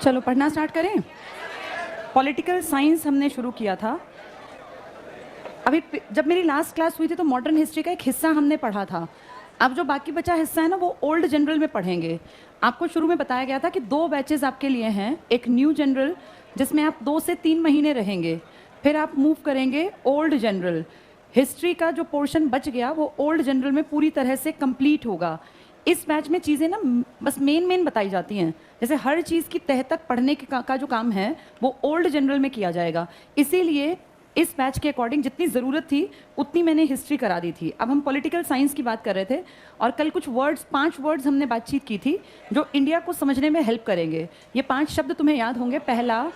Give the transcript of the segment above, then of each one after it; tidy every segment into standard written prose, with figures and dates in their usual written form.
चलो पढ़ना स्टार्ट करें। पॉलिटिकल साइंस हमने शुरू किया था। अभी जब मेरी लास्ट क्लास हुई थी तो मॉडर्न हिस्ट्री का एक हिस्सा हमने पढ़ा था। अब जो बाकी बचा हिस्सा है ना वो ओल्ड जनरल में पढ़ेंगे। आपको शुरू में बताया गया था कि 2 बैचेस आपके लिए हैं, एक न्यू जनरल जिसमें आप 2 से 3 महीने रहेंगे, फिर आप मूव करेंगे ओल्ड जनरल। हिस्ट्री का जो पोर्शन बच गया वो ओल्ड जनरल में पूरी तरह से कंप्लीट होगा। इस बैच में चीज़ें ना बस मेन बताई जाती हैं, जैसे हर चीज़ की तह तक पढ़ने का जो काम है वो ओल्ड जनरल में किया जाएगा। इसीलिए इस बैच के अकॉर्डिंग जितनी ज़रूरत थी उतनी मैंने हिस्ट्री करा दी थी। अब हम पॉलिटिकल साइंस की बात कर रहे थे और कल कुछ वर्ड्स 5 वर्ड्स हमने बातचीत की थी जो इंडिया को समझने में हेल्प करेंगे। ये 5 शब्द तुम्हें याद होंगे। पहला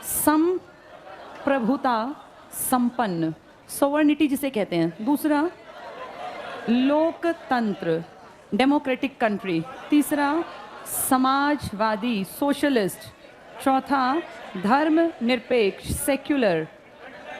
संप्रभुता, संपन्न, सोवर्निटी जिसे कहते हैं। दूसरा लोकतंत्र, डेमोक्रेटिक कंट्री। तीसरा समाजवादी, सोशलिस्ट। चौथा धर्म निरपेक्ष, सेक्युलर।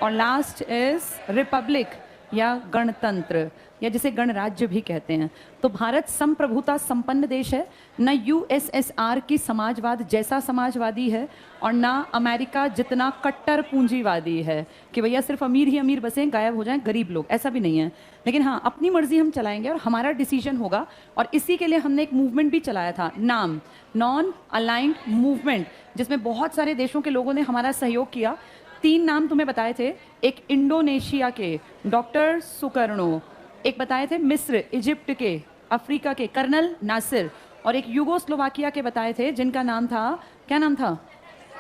और लास्ट इज रिपब्लिक या गणतंत्र, या जिसे गणराज्य भी कहते हैं। तो भारत संप्रभुता संपन्न देश है, न यूएसएसआर की समाजवाद जैसा समाजवादी है और ना अमेरिका जितना कट्टर पूंजीवादी है कि भैया सिर्फ अमीर ही अमीर बसें, गायब हो जाएं गरीब लोग, ऐसा भी नहीं है। लेकिन हाँ, अपनी मर्जी हम चलाएंगे और हमारा डिसीजन होगा। और इसी के लिए हमने एक मूवमेंट भी चलाया था, नाम नॉन अलाइंड मूवमेंट, जिसमें बहुत सारे देशों के लोगों ने हमारा सहयोग किया। 3 नाम तुम्हें बताए थे, एक इंडोनेशिया के डॉक्टर सुकर्णो, एक बताए थे मिस्र इजिप्ट के, अफ्रीका के कर्नल नासिर, और एक यूगोस्लोवाकिया के बताए थे जिनका नाम था, क्या नाम था,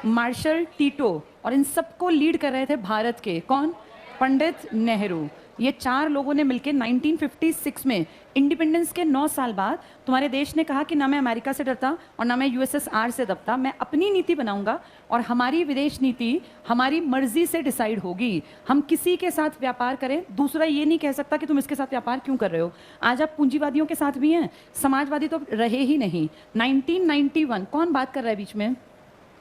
मार्शल टीटो। और इन सबको लीड कर रहे थे भारत के कौन, पंडित नेहरू। ये 4 लोगों ने मिलकर 1956 में इंडिपेंडेंस के 9 साल बाद तुम्हारे देश ने कहा कि ना मैं अमेरिका से डरता और ना मैं यूएसएसआर से दबता, मैं अपनी नीति बनाऊंगा और हमारी विदेश नीति हमारी मर्जी से डिसाइड होगी। हम किसी के साथ व्यापार करें, दूसरा ये नहीं कह सकता कि तुम इसके साथ व्यापार क्यों कर रहे हो। आज आप पूंजीवादियों के साथ भी हैं, समाजवादी तो रहे ही नहीं। 1991 कौन बात कर रहा है बीच में,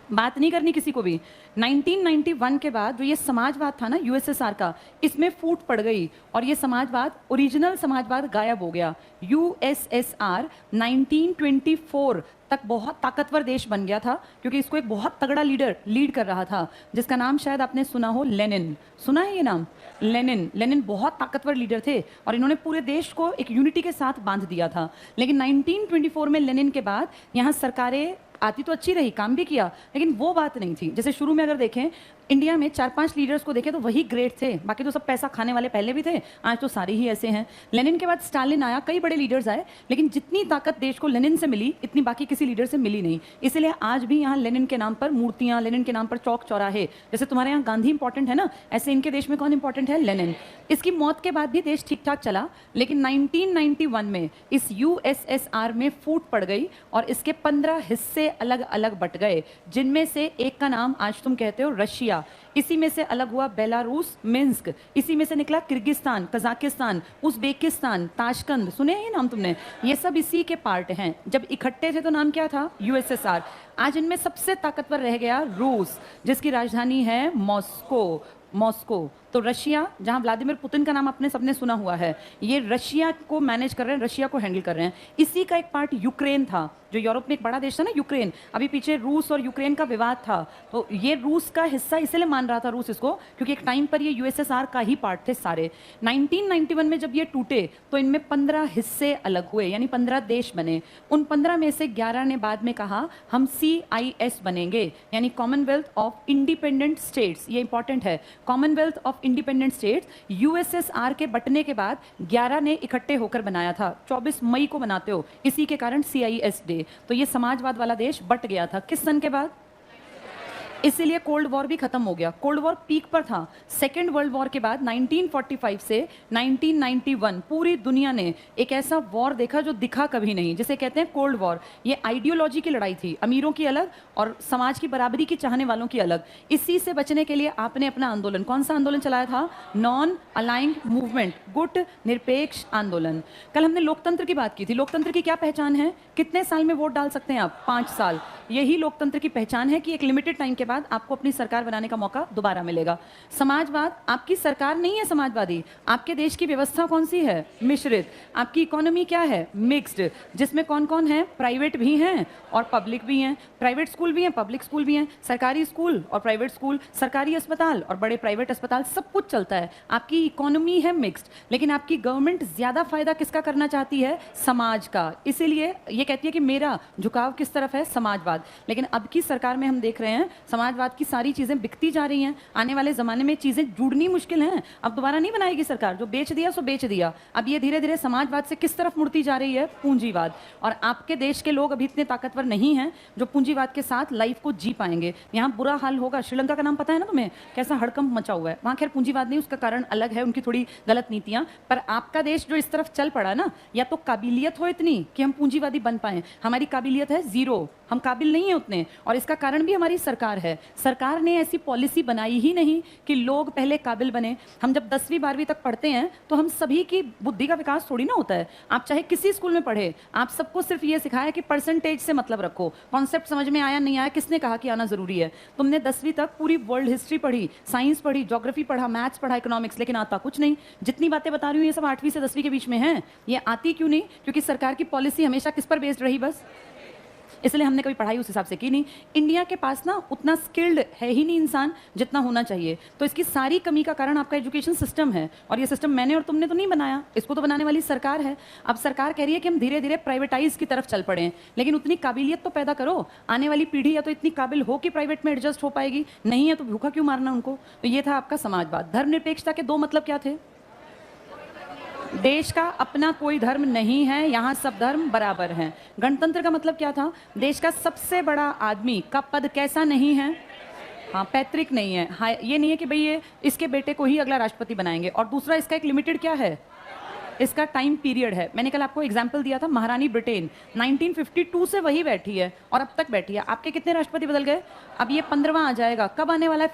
बात नहीं करनी किसी को भी। 1991 के बाद जो ये समाजवाद था ना यूएसएसआर का, इसमें फूट पड़ गई और ये समाजवाद, ओरिजिनल समाजवाद गायब हो गया। यूएसएसआर 1924 तक बहुत ताकतवर देश बन गया था क्योंकि इसको एक बहुत तगड़ा लीडर लीड कर रहा था जिसका नाम शायद आपने सुना हो, लेनिन। सुना है ये नाम, लेनिन। लेनिन बहुत ताकतवर लीडर थे और इन्होंने पूरे देश को एक यूनिटी के साथ बांध दिया था। लेकिन 1924 में लेनिन के बाद यहाँ सरकारें आती तो अच्छी रही, काम भी किया, लेकिन वो बात नहीं थी। जैसे शुरू में अगर देखें इंडिया में 4-5 लीडर्स को देखें तो वही ग्रेट थे, बाकी तो सब पैसा खाने वाले पहले भी थे, आज तो सारे ही ऐसे हैं। लेनिन के बाद स्टालिन आया, कई बड़े लीडर्स आए, लेकिन जितनी ताकत देश को लेनिन से मिली इतनी बाकी किसी लीडर से मिली नहीं। इसलिए आज भी यहाँ लेनिन के नाम पर मूर्तियाँ, लेनिन के नाम पर चौक चौराहे, जैसे तुम्हारे यहाँ गांधी इंपॉर्टेंट है ना, ऐसे इनके देश में कौन इंपॉर्टेंट है, लेनिन। इसकी मौत के बाद भी देश ठीक ठाक चला, लेकिन 1991 में इस यूएसएसआर में फूट पड़ गई और इसके 15 हिस्से अलग अलग बट गए, जिनमें से एक का नाम आज तुम कहते हो रशिया, इसी में से अलग हुआ बेलारूस, मिन्स्क, इसी में से निकला किर्गिस्तान, कजाकिस्तान, उज़्बेकिस्तान, ताशकंद, सुने हैं ये नाम तुमने, ये सब इसी के पार्ट हैं। जब इकट्ठे थे तो नाम क्या था, यूएसएसआर। आज इनमें सबसे ताकतवर रह गया रूस, जिसकी राजधानी है मॉस्को। तो रशिया, जहां व्लादिमीर पुतिन का नाम आपने सबने सुना हुआ है, ये रशिया को मैनेज कर रहे हैं, रशिया को हैंडल कर रहे हैं। इसी का एक पार्ट यूक्रेन था, जो यूरोप में एक बड़ा देश था ना यूक्रेन। अभी पीछे रूस और यूक्रेन का विवाद था, तो ये रूस का हिस्सा इसलिए मान रहा था रूस इसको, क्योंकि एक टाइम पर ये यूएसएसआर का ही पार्ट थे सारे। 1991 में जब ये टूटे तो इनमें 15 हिस्से अलग हुए, यानी 15 देश बने। उन 15 में से 11 ने बाद में कहा हम CIS बनेंगे, यानी कॉमनवेल्थ ऑफ इंडिपेंडेंट स्टेट्स। ये इंपॉर्टेंट है, Commonwealth of independent states. USSR के बटने के बाद 11 ने इकट्ठे होकर बनाया था। 24 मई को बनाते हो, इसी के कारण CIS डे। तो ये समाजवाद वाला देश बट गया था किस सन के बाद, इसीलिए कोल्ड वॉर भी खत्म हो गया। कोल्ड वॉर पीक पर था। सेकेंड वर्ल्ड वॉर के बाद 1945 से 1991 पूरी दुनिया ने एक ऐसा वॉर देखा जो दिखा कभी नहीं, जिसे कहते हैं कोल्ड वॉर। ये आइडियोलॉजी की लड़ाई थी, अमीरों की अलग और समाज की बराबरी की चाहने वालों की अलग। इसी से बचने के लिए आपने अपना आंदोलन, कौन सा आंदोलन चलाया था, नॉन अलाइंड मूवमेंट, गुट निरपेक्ष आंदोलन। कल हमने लोकतंत्र की बात की थी। लोकतंत्र की क्या पहचान है, कितने साल में वोट डाल सकते हैं आप, 5 साल। यही लोकतंत्र की पहचान है कि एक लिमिटेड टाइम के बाद बाद आपको अपनी सरकार बनाने का मौका दोबारा मिलेगा। समाजवाद, आपकी सरकार नहीं है समाजवादी, आपके देश की व्यवस्था कौन सी है? मिश्रित। आपकी इकोनॉमी क्या है? मिक्स्ड, जिसमें कौन कौन है? प्राइवेट भी हैं और पब्लिक भी हैं, प्राइवेट स्कूल भी हैं, पब्लिक स्कूल भी हैं, सरकारी स्कूल और प्राइवेट स्कूल, सरकारी अस्पताल और बड़े प्राइवेट अस्पताल, सब कुछ चलता है। आपकी इकोनॉमी है मिक्स्ड, लेकिन आपकी गवर्नमेंट ज्यादा फायदा किसका करना चाहती है? समाज का। इसीलिए ये कहती है कि मेरा झुकाव किस तरफ है? समाजवाद। लेकिन अब की सरकार में हम देख रहे हैं समाजवाद की सारी चीजें बिकती जा रही हैं। आने वाले जमाने में चीजें जुड़नी मुश्किल हैं। अब दोबारा नहीं बनाएगी सरकार, जो बेच दिया सो बेच दिया। अब ये धीरे धीरे समाजवाद से किस तरफ मुड़ती जा रही है? पूंजीवाद। और आपके देश के लोग अभी इतने ताकतवर नहीं हैं जो पूंजीवाद के साथ लाइफ को जी पाएंगे। यहाँ बुरा हाल होगा। श्रीलंका का नाम पता है ना तुम्हें, कैसा हड़कंप मचा हुआ है वहाँ। खैर पूंजीवाद नहीं, उसका कारण अलग है, उनकी थोड़ी गलत नीतियां। पर आपका देश जो इस तरफ चल पड़ा ना, या तो काबिलियत हो इतनी कि हम पूंजीवादी बन पाए, हमारी काबिलियत है जीरो, हम काबिल नहीं है उतने। और इसका कारण भी हमारी सरकार है। सरकार ने ऐसी पॉलिसी बनाई ही नहीं कि लोग पहले काबिल बने। हम जब 10वीं 12वीं तक पढ़ते हैं तो हम सभी की बुद्धि का विकास थोड़ी ना होता है। आप चाहे किसी स्कूल में पढ़े, आप सबको सिर्फ ये सिखाया कि परसेंटेज से मतलब रखो। कॉन्सेप्ट समझ में आया नहीं आया, किसने कहा कि आना जरूरी है? तुमने 10वीं तक पूरी वर्ल्ड हिस्ट्री पढ़ी, साइंस पढ़ी, ज्योग्राफी पढ़ा, मैथ्स पढ़ा, इकोनॉमिक्स, लेकिन आता कुछ नहीं। जितनी बातें बता रही हूँ ये सब 8वीं से 10वीं के बीच में है। ये आती क्यों नहीं? क्योंकि सरकार की पॉलिसी हमेशा किस पर बेस्ड रही? बस इसलिए हमने कभी पढ़ाई उस हिसाब से की नहीं। इंडिया के पास ना उतना स्किल्ड है ही नहीं इंसान जितना होना चाहिए। तो इसकी सारी कमी का कारण आपका एजुकेशन सिस्टम है। और ये सिस्टम मैंने और तुमने तो नहीं बनाया, इसको तो बनाने वाली सरकार है। अब सरकार कह रही है कि हम धीरे धीरे प्राइवेटाइज की तरफ चल पड़े, लेकिन उतनी काबिलियत तो पैदा करो। आने वाली पीढ़ी या तो इतनी काबिल हो कि प्राइवेट में एडजस्ट हो पाएगी, नहीं है तो भूखा क्यों मारना उनको। तो ये था आपका समाजवाद। धर्मनिरपेक्षता के दो मतलब क्या थे? देश का अपना कोई धर्म नहीं है, यहाँ सब धर्म बराबर हैं। गणतंत्र का मतलब क्या था? देश का सबसे बड़ा आदमी का पद कैसा नहीं है? हाँ, पैतृक नहीं है। हाँ, ये नहीं है कि भाई ये इसके बेटे को ही अगला राष्ट्रपति बनाएंगे। और दूसरा, इसका एक लिमिटेड क्या है? इसका टाइम पीरियड है। मैंने कल आपको एग्जाम्पल दिया था, महारानी ब्रिटेन 1952 से वही बैठी है और अब तक बैठी है। आपके कितने राष्ट्रपति बदल गए? अब ये 15वां आ जाएगा। कब आने वाला है?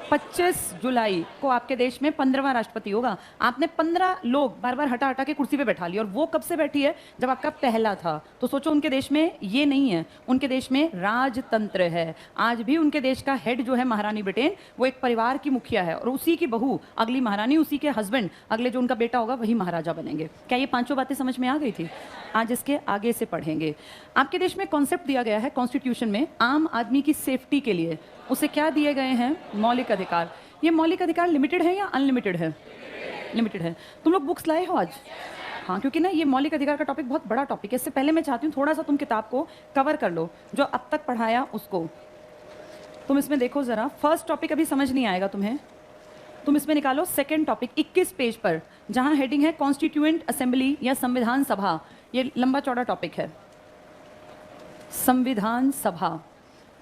25 जुलाई को आपके देश में 15वां राष्ट्रपति होगा। आपने 15 लोग बार बार हटा हटा के कुर्सी पे बैठा लिया, और वो कब से बैठी है? जब आपका पहला था। तो सोचो उनके देश में ये नहीं है, उनके देश में राजतंत्र है। आज भी उनके देश का हेड जो है महारानी ब्रिटेन, वो एक परिवार की मुखिया है, और उसी की बहू अगली महारानी, उसी के हस्बैंड अगले जो उनका बेटा होगा वही महाराजा बनेंगे। क्या ये पांचों बातें समझ में आ गई थी? आज इसके आगे से पढ़ेंगे। आपके देश में कॉन्सेप्ट दिया गया है कॉन्स्टिट्यूशन में, आम आदमी की सेफ्टी के लिए उसे क्या दिए गए हैं? मौलिक अधिकार। ये मौलिक अधिकार लिमिटेड है या अनलिमिटेड है? लिमिटेड है। तुम लोग बुक्स लाए हो आज? हाँ, क्योंकि ना ये मौलिक अधिकार का टॉपिक बहुत बड़ा टॉपिक है। इससे पहले मैं चाहती हूँ थोड़ा सा तुम किताब को कवर कर लो, जो अब तक पढ़ाया उसको। तुम इसमें देखो जरा, फर्स्ट टॉपिक अभी समझ नहीं आएगा तुम्हें, तुम इसमें निकालो सेकेंड टॉपिक 21 पेज पर, जहाँ हेडिंग है कॉन्स्टिट्यूएंट असेंबली या संविधान सभा। ये लंबा चौड़ा टॉपिक है। संविधान सभा।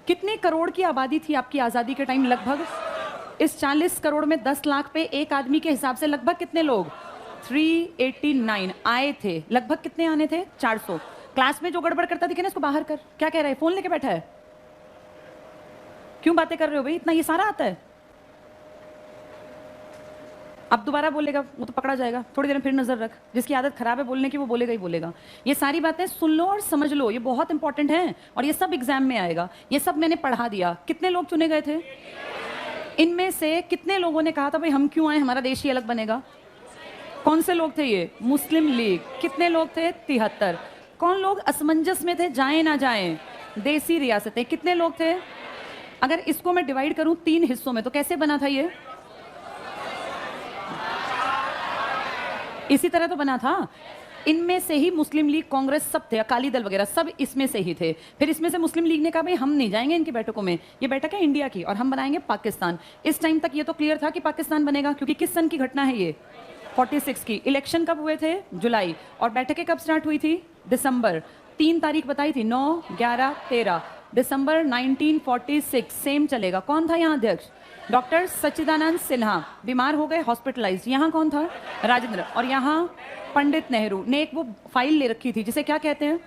कितने करोड़ की आबादी थी आपकी आज़ादी के टाइम? लगभग इस 40 करोड़ में 10 लाख पे एक आदमी के हिसाब से लगभग कितने लोग? 389 आए थे। लगभग कितने आने थे? 400। क्लास में जो गड़बड़ करता दिखे ना, इसको बाहर कर। क्या कह रहा है? फोन लेके बैठा है? क्यों बातें कर रहे हो भाई? इतना ये सारा आता है? अब दोबारा बोलेगा वो तो पकड़ा जाएगा। थोड़ी देर में फिर नजर रख, जिसकी आदत खराब है बोलने की वो बोलेगा ही बोलेगा। ये सारी बातें सुन लो और समझ लो, ये बहुत इंपॉर्टेंट है और ये सब एग्जाम में आएगा। ये सब मैंने पढ़ा दिया। कितने लोग चुने गए थे? इनमें से कितने लोगों ने कहा था भाई हम क्यों आए, हमारा देश ही अलग बनेगा? कौन से लोग थे ये? मुस्लिम लीग। कितने लोग थे? 73। कौन लोग असमंजस में थे, जाए ना जाए? देसी रियासतें। कितने लोग थे? अगर इसको मैं डिवाइड करूं 3 हिस्सों में तो कैसे बना था ये? इसी तरह तो बना था। इनमें से ही मुस्लिम लीग, कांग्रेस सब थे, अकाली दल वगैरह सब इसमें से ही थे। फिर इसमें से मुस्लिम लीग ने कहा भाई हम नहीं जाएंगे इनकी बैठकों में, ये बैठक है इंडिया की और हम बनाएंगे पाकिस्तान। इस टाइम तक ये तो क्लियर था कि पाकिस्तान बनेगा, क्योंकि किस सन की घटना है ये? 46 की। इलेक्शन कब हुए थे? जुलाई। और बैठकें कब स्टार्ट हुई थी? दिसंबर। 3 तारीख बताई थी, 9, 11, 13 दिसंबर 1946। सेम चलेगा। कौन था यहाँ अध्यक्ष? डॉक्टर सच्चिदानंद सिन्हा। बीमार हो गए, हॉस्पिटलाइज्ड। यहाँ कौन था? राजेंद्र। और यहाँ पंडित नेहरू ने एक वो फाइल ले रखी थी जिसे क्या कहते हैं?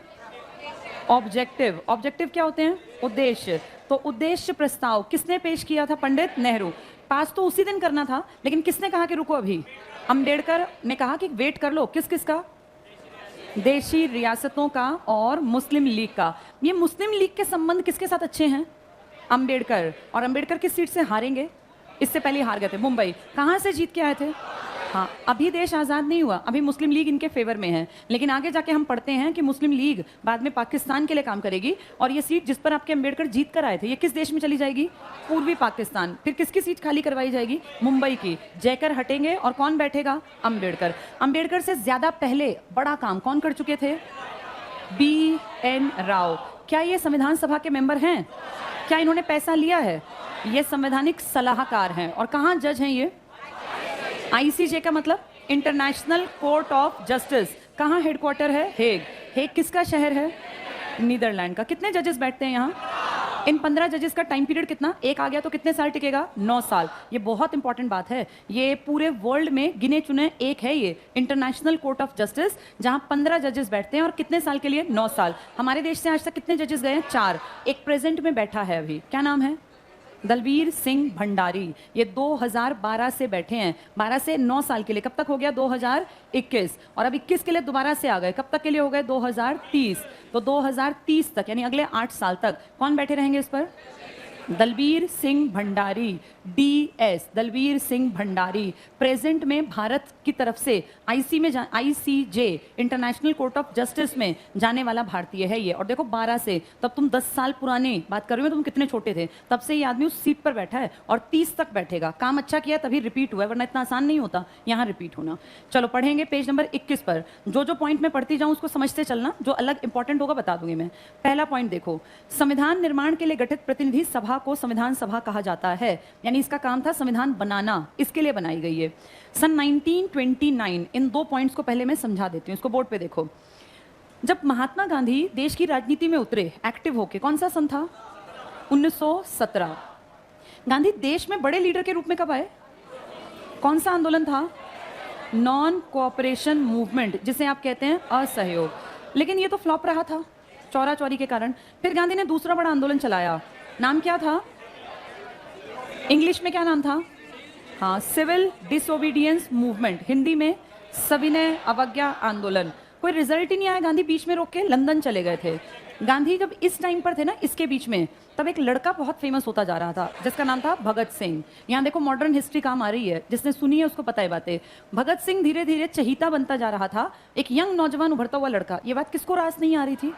ऑब्जेक्टिव। ऑब्जेक्टिव क्या होते हैं? उद्देश्य। तो उद्देश्य प्रस्ताव किसने पेश किया था? पंडित नेहरू। पास तो उसी दिन करना था, लेकिन किसने कहा कि रुको अभी? अम्बेडकर ने कहा कि वेट कर लो। किस किस का? देशी रियासतों का और मुस्लिम लीग का। ये मुस्लिम लीग के संबंध किसके साथ अच्छे हैं? अंबेडकर। और अंबेडकर किस सीट से हारेंगे? इससे पहले हार गए थे, मुंबई। कहाँ से जीत के आए थे? हाँ, अभी देश आज़ाद नहीं हुआ, अभी मुस्लिम लीग इनके फेवर में है, लेकिन आगे जाके हम पढ़ते हैं कि मुस्लिम लीग बाद में पाकिस्तान के लिए काम करेगी और ये सीट जिस पर आपके अंबेडकर जीत कर आए थे, ये किस देश में चली जाएगी? पूर्वी पाकिस्तान। फिर किसकी सीट खाली करवाई जाएगी? मुंबई की। जयकर हटेंगे और कौन बैठेगा? अंबेडकर। अंबेडकर से ज्यादा पहले बड़ा काम कौन कर चुके थे? BN राव। क्या ये संविधान सभा के मेंबर हैं? क्या इन्होंने पैसा लिया है? ये संवैधानिक सलाहकार हैं। और कहाँ जज हैं ये? ICJ का मतलब इंटरनेशनल कोर्ट ऑफ जस्टिस। कहाँ हेडक्वार्टर है? हेग। हेग किसका शहर है? नीदरलैंड का। कितने जजेस बैठते हैं यहाँ? इन 15 जजेस का टाइम पीरियड कितना? एक आ गया तो कितने साल टिकेगा? 9 साल। ये बहुत इंपॉर्टेंट बात है, ये पूरे वर्ल्ड में गिने चुने एक है ये इंटरनेशनल कोर्ट ऑफ जस्टिस, जहाँ 15 जजेस बैठते हैं और कितने साल के लिए? 9 साल। हमारे देश से आज तक कितने जजेस गए हैं? 4। एक प्रेजेंट में बैठा है अभी, क्या नाम है? दलवीर सिंह भंडारी। ये 2012 से बैठे हैं, 12 से 9 साल के लिए। कब तक हो गया? 2021। और अब 21 के लिए दोबारा से आ गए। कब तक के लिए हो गए? 2030। तो 2030 तक यानी अगले 8 साल तक कौन बैठे रहेंगे इस पर? दलवीर सिंह भंडारी। DS दलवीर सिंह भंडारी। प्रेजेंट में भारत की तरफ से ICJ international court of justice में जाने वाला भारतीय है ये। और देखो 12 से, तब तुम 10 साल पुराने बात कर रही हो, तुम कितने छोटे थे तब से ये आदमी उस सीट पर बैठा है और 30 तक बैठेगा। काम अच्छा किया तभी रिपीट हुआ है, वरना इतना आसान नहीं होता यहाँ रिपीट होना। चलो पढ़ेंगे पेज नंबर 21 पर। जो पॉइंट में पढ़ती जाऊँ उसको समझते चलना, जो अलग इंपॉर्टेंट होगा बता दूंगी मैं। पहला पॉइंट देखो, संविधान निर्माण के लिए गठित प्रतिनिधि सभा को संविधान सभा कहा जाता है, यानी इसका काम था संविधान बनाना, इसके लिए बनाई गई है। सन 1929, इन 2 पॉइंट्स को पहले मैं समझा देती हूँ, इसको बोर्ड पे देखो। जब महात्मा गांधी देश की राजनीति में उतरे एक्टिव होके, कौन सा सन था? 1917। गांधी देश में बड़े लीडर के रूप में कब आए? कौन सा आंदोलन था? नॉन कोऑपरेशन मूवमेंट, जिसे आप कहते हैं असहयोग। लेकिन ये तो फ्लॉप रहा था चौरा चौरी के कारण। फिर गांधी ने दूसरा बड़ा आंदोलन चलाया, नाम क्या था? इंग्लिश में क्या नाम था? हाँ, सिविल डिसोबीडियंस मूवमेंट, हिंदी में सविनय अवज्ञा आंदोलन। कोई रिजल्ट ही नहीं आया, गांधी बीच में रोक के लंदन चले गए थे। गांधी जब इस टाइम पर थे ना, इसके बीच में, तब एक लड़का बहुत फेमस होता जा रहा था जिसका नाम था भगत सिंह। यहाँ देखो मॉडर्न हिस्ट्री काम आ रही है, जिसने सुनी है उसको पता है बातें। भगत सिंह धीरे धीरे चहीता बनता जा रहा था, एक यंग नौजवान उभरता हुआ लड़का। ये बात किसको रास नहीं आ रही थी?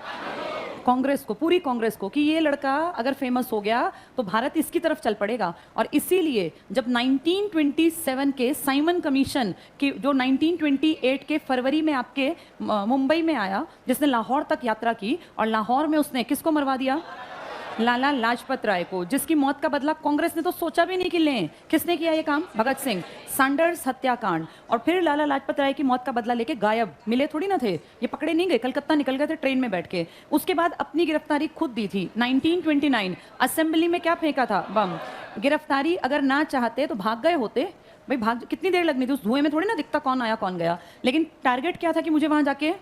कांग्रेस को, पूरी कांग्रेस को, कि ये लड़का अगर फेमस हो गया तो भारत इसकी तरफ चल पड़ेगा। और इसीलिए जब 1927 के साइमन कमीशन की, जो 1928 के फरवरी में आपके मुंबई में आया, जिसने लाहौर तक यात्रा की और लाहौर में उसने किसको मरवा दिया? लाला लाजपत राय को, जिसकी मौत का बदला कांग्रेस ने तो सोचा भी नहीं कि लें। किसने किया ये काम? भगत सिंह। सैंडर्स हत्याकांड, और फिर लाला लाजपत राय की मौत का बदला लेके गायब, मिले थोड़ी ना थे ये, पकड़े नहीं गए, कलकत्ता निकल गए थे ट्रेन में बैठ के। उसके बाद अपनी गिरफ्तारी खुद दी थी 1929। असेंबली में क्या फेंका था? बम। गिरफ्तारी अगर ना चाहते तो भाग गए होते भाई, भाग कितनी देर लगनी थी? उस धुएं में थोड़ी ना दिखता कौन आया कौन गया। लेकिन टारगेट क्या था कि मुझे वहां जाके,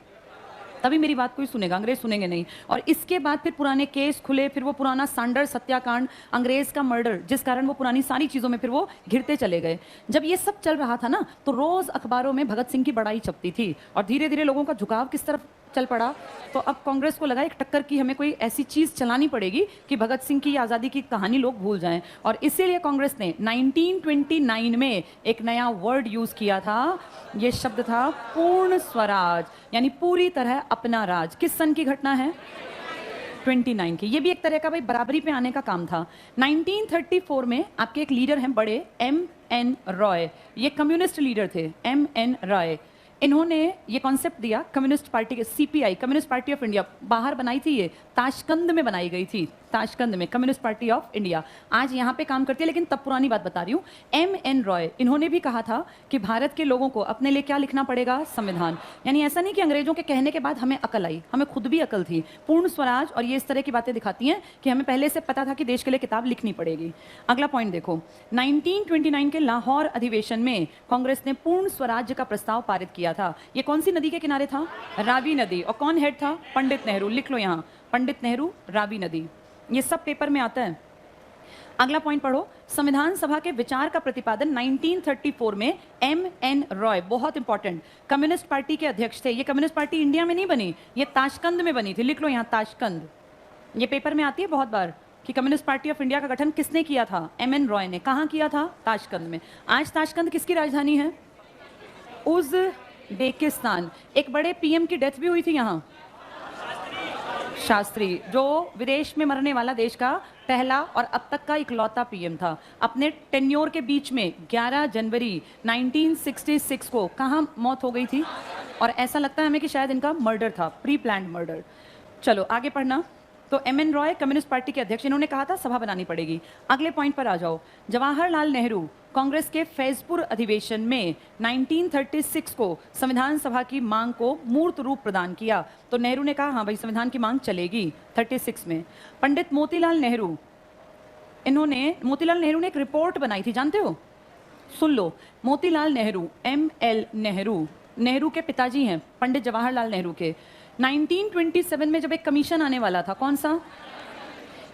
तभी मेरी बात कोई सुनेगा, अंग्रेज सुनेंगे नहीं। और इसके बाद फिर पुराने केस खुले, फिर वो पुराना सैंडर्स हत्याकांड, अंग्रेज का मर्डर, जिस कारण वो पुरानी सारी चीज़ों में फिर वो घिरते चले गए। जब ये सब चल रहा था ना, तो रोज़ अखबारों में भगत सिंह की बड़ाई छपती थी और धीरे धीरे लोगों का झुकाव किस तरफ चल पड़ा। तो अब कांग्रेस को लगा एक टक्कर की हमें कोई ऐसी चीज़ चलानी पड़ेगी कि भगत सिंह की आज़ादी की कहानी लोग भूल जाएं। और इसीलिए कांग्रेस ने 1929 में एक नया वर्ड यूज़ किया था, ये शब्द था पूर्ण स्वराज, यानी पूरी तरह अपना राज। किस सन की घटना है? 29 की। ये भी एक तरह का भाई बराबरी पे आने का काम था। 1934 में आपके एक लीडर हैं बड़े, M.N. रॉय, ये कम्युनिस्ट लीडर थे। M.N. रॉय, इन्होंने ये कॉन्सेप्ट दिया कम्युनिस्ट पार्टी के, CPI communist party of India, बाहर बनाई थी ये, ताशकंद में बनाई गई थी, ताशकंद में कम्युनिस्ट पार्टी ऑफ इंडिया। आज यहाँ पे काम करती है, लेकिन तब पुरानी बात बता रही हूँ। M.N. रॉय, इन्होंने भी कहा था कि भारत के लोगों को अपने लिए क्या लिखना पड़ेगा? संविधान। यानी ऐसा नहीं कि अंग्रेजों के कहने के बाद हमें अकल आई, हमें खुद भी अकल थी। पूर्ण स्वराज और ये इस तरह की बातें दिखाती हैं कि हमें पहले से पता था कि देश के लिए किताब लिखनी पड़ेगी। अगला पॉइंट देखो, 1929 के लाहौर अधिवेशन में कांग्रेस ने पूर्ण स्वराज्य का प्रस्ताव पारित किया था। ये कौन सी नदी के किनारे था? रावी नदी। और कौन हेड था? पंडित नेहरू। लिख लो यहाँ, पंडित नेहरू, रावी नदी। ये सब पेपर में आता है। अगला पॉइंट पढ़ो, संविधान सभा के विचार का प्रतिपादन 1934 में M.N. रॉय, बहुत इंपॉर्टेंट, कम्युनिस्ट पार्टी के अध्यक्ष थे। ये कम्युनिस्ट पार्टी इंडिया में नहीं बनी, ये ताशकंद में बनी थी। लिख लो यहाँ ताशकंद, ये पेपर में आती है बहुत बार। कि कम्युनिस्ट पार्टी ऑफ इंडिया का गठन किसने किया था? एम.एन. रॉय ने। कहाँ किया था? ताशकंद में। आज ताशकंद किसकी राजधानी है? उज़्बेकिस्तान। एक बड़े पीएम की डेथ भी हुई थी यहाँ, शास्त्री, जो विदेश में मरने वाला देश का पहला और अब तक का इकलौता पीएम था। अपने टेन्योर के बीच में 11 जनवरी 1966 को कहाँ मौत हो गई थी? और ऐसा लगता है हमें कि शायद इनका मर्डर था, प्री प्लान्ड मर्डर। चलो आगे पढ़ना। तो एम.एन. रॉय कम्युनिस्ट पार्टी के अध्यक्ष, इन्होंने कहा था सभा बनानी पड़ेगी। अगले पॉइंट पर आ जाओ। जवाहरलाल नेहरू कांग्रेस के फैजपुर अधिवेशन में 1936 को संविधान सभा की मांग को मूर्त रूप प्रदान किया। तो नेहरू ने कहा हाँ भाई संविधान की मांग चलेगी 36 में। पंडित मोतीलाल नेहरू ने एक रिपोर्ट बनाई थी, जानते हो? सुन लो। मोतीलाल नेहरू, M.L. नेहरू के पिताजी हैं पंडित जवाहरलाल नेहरू के। 1927 में जब एक कमीशन आने वाला था, कौन सा?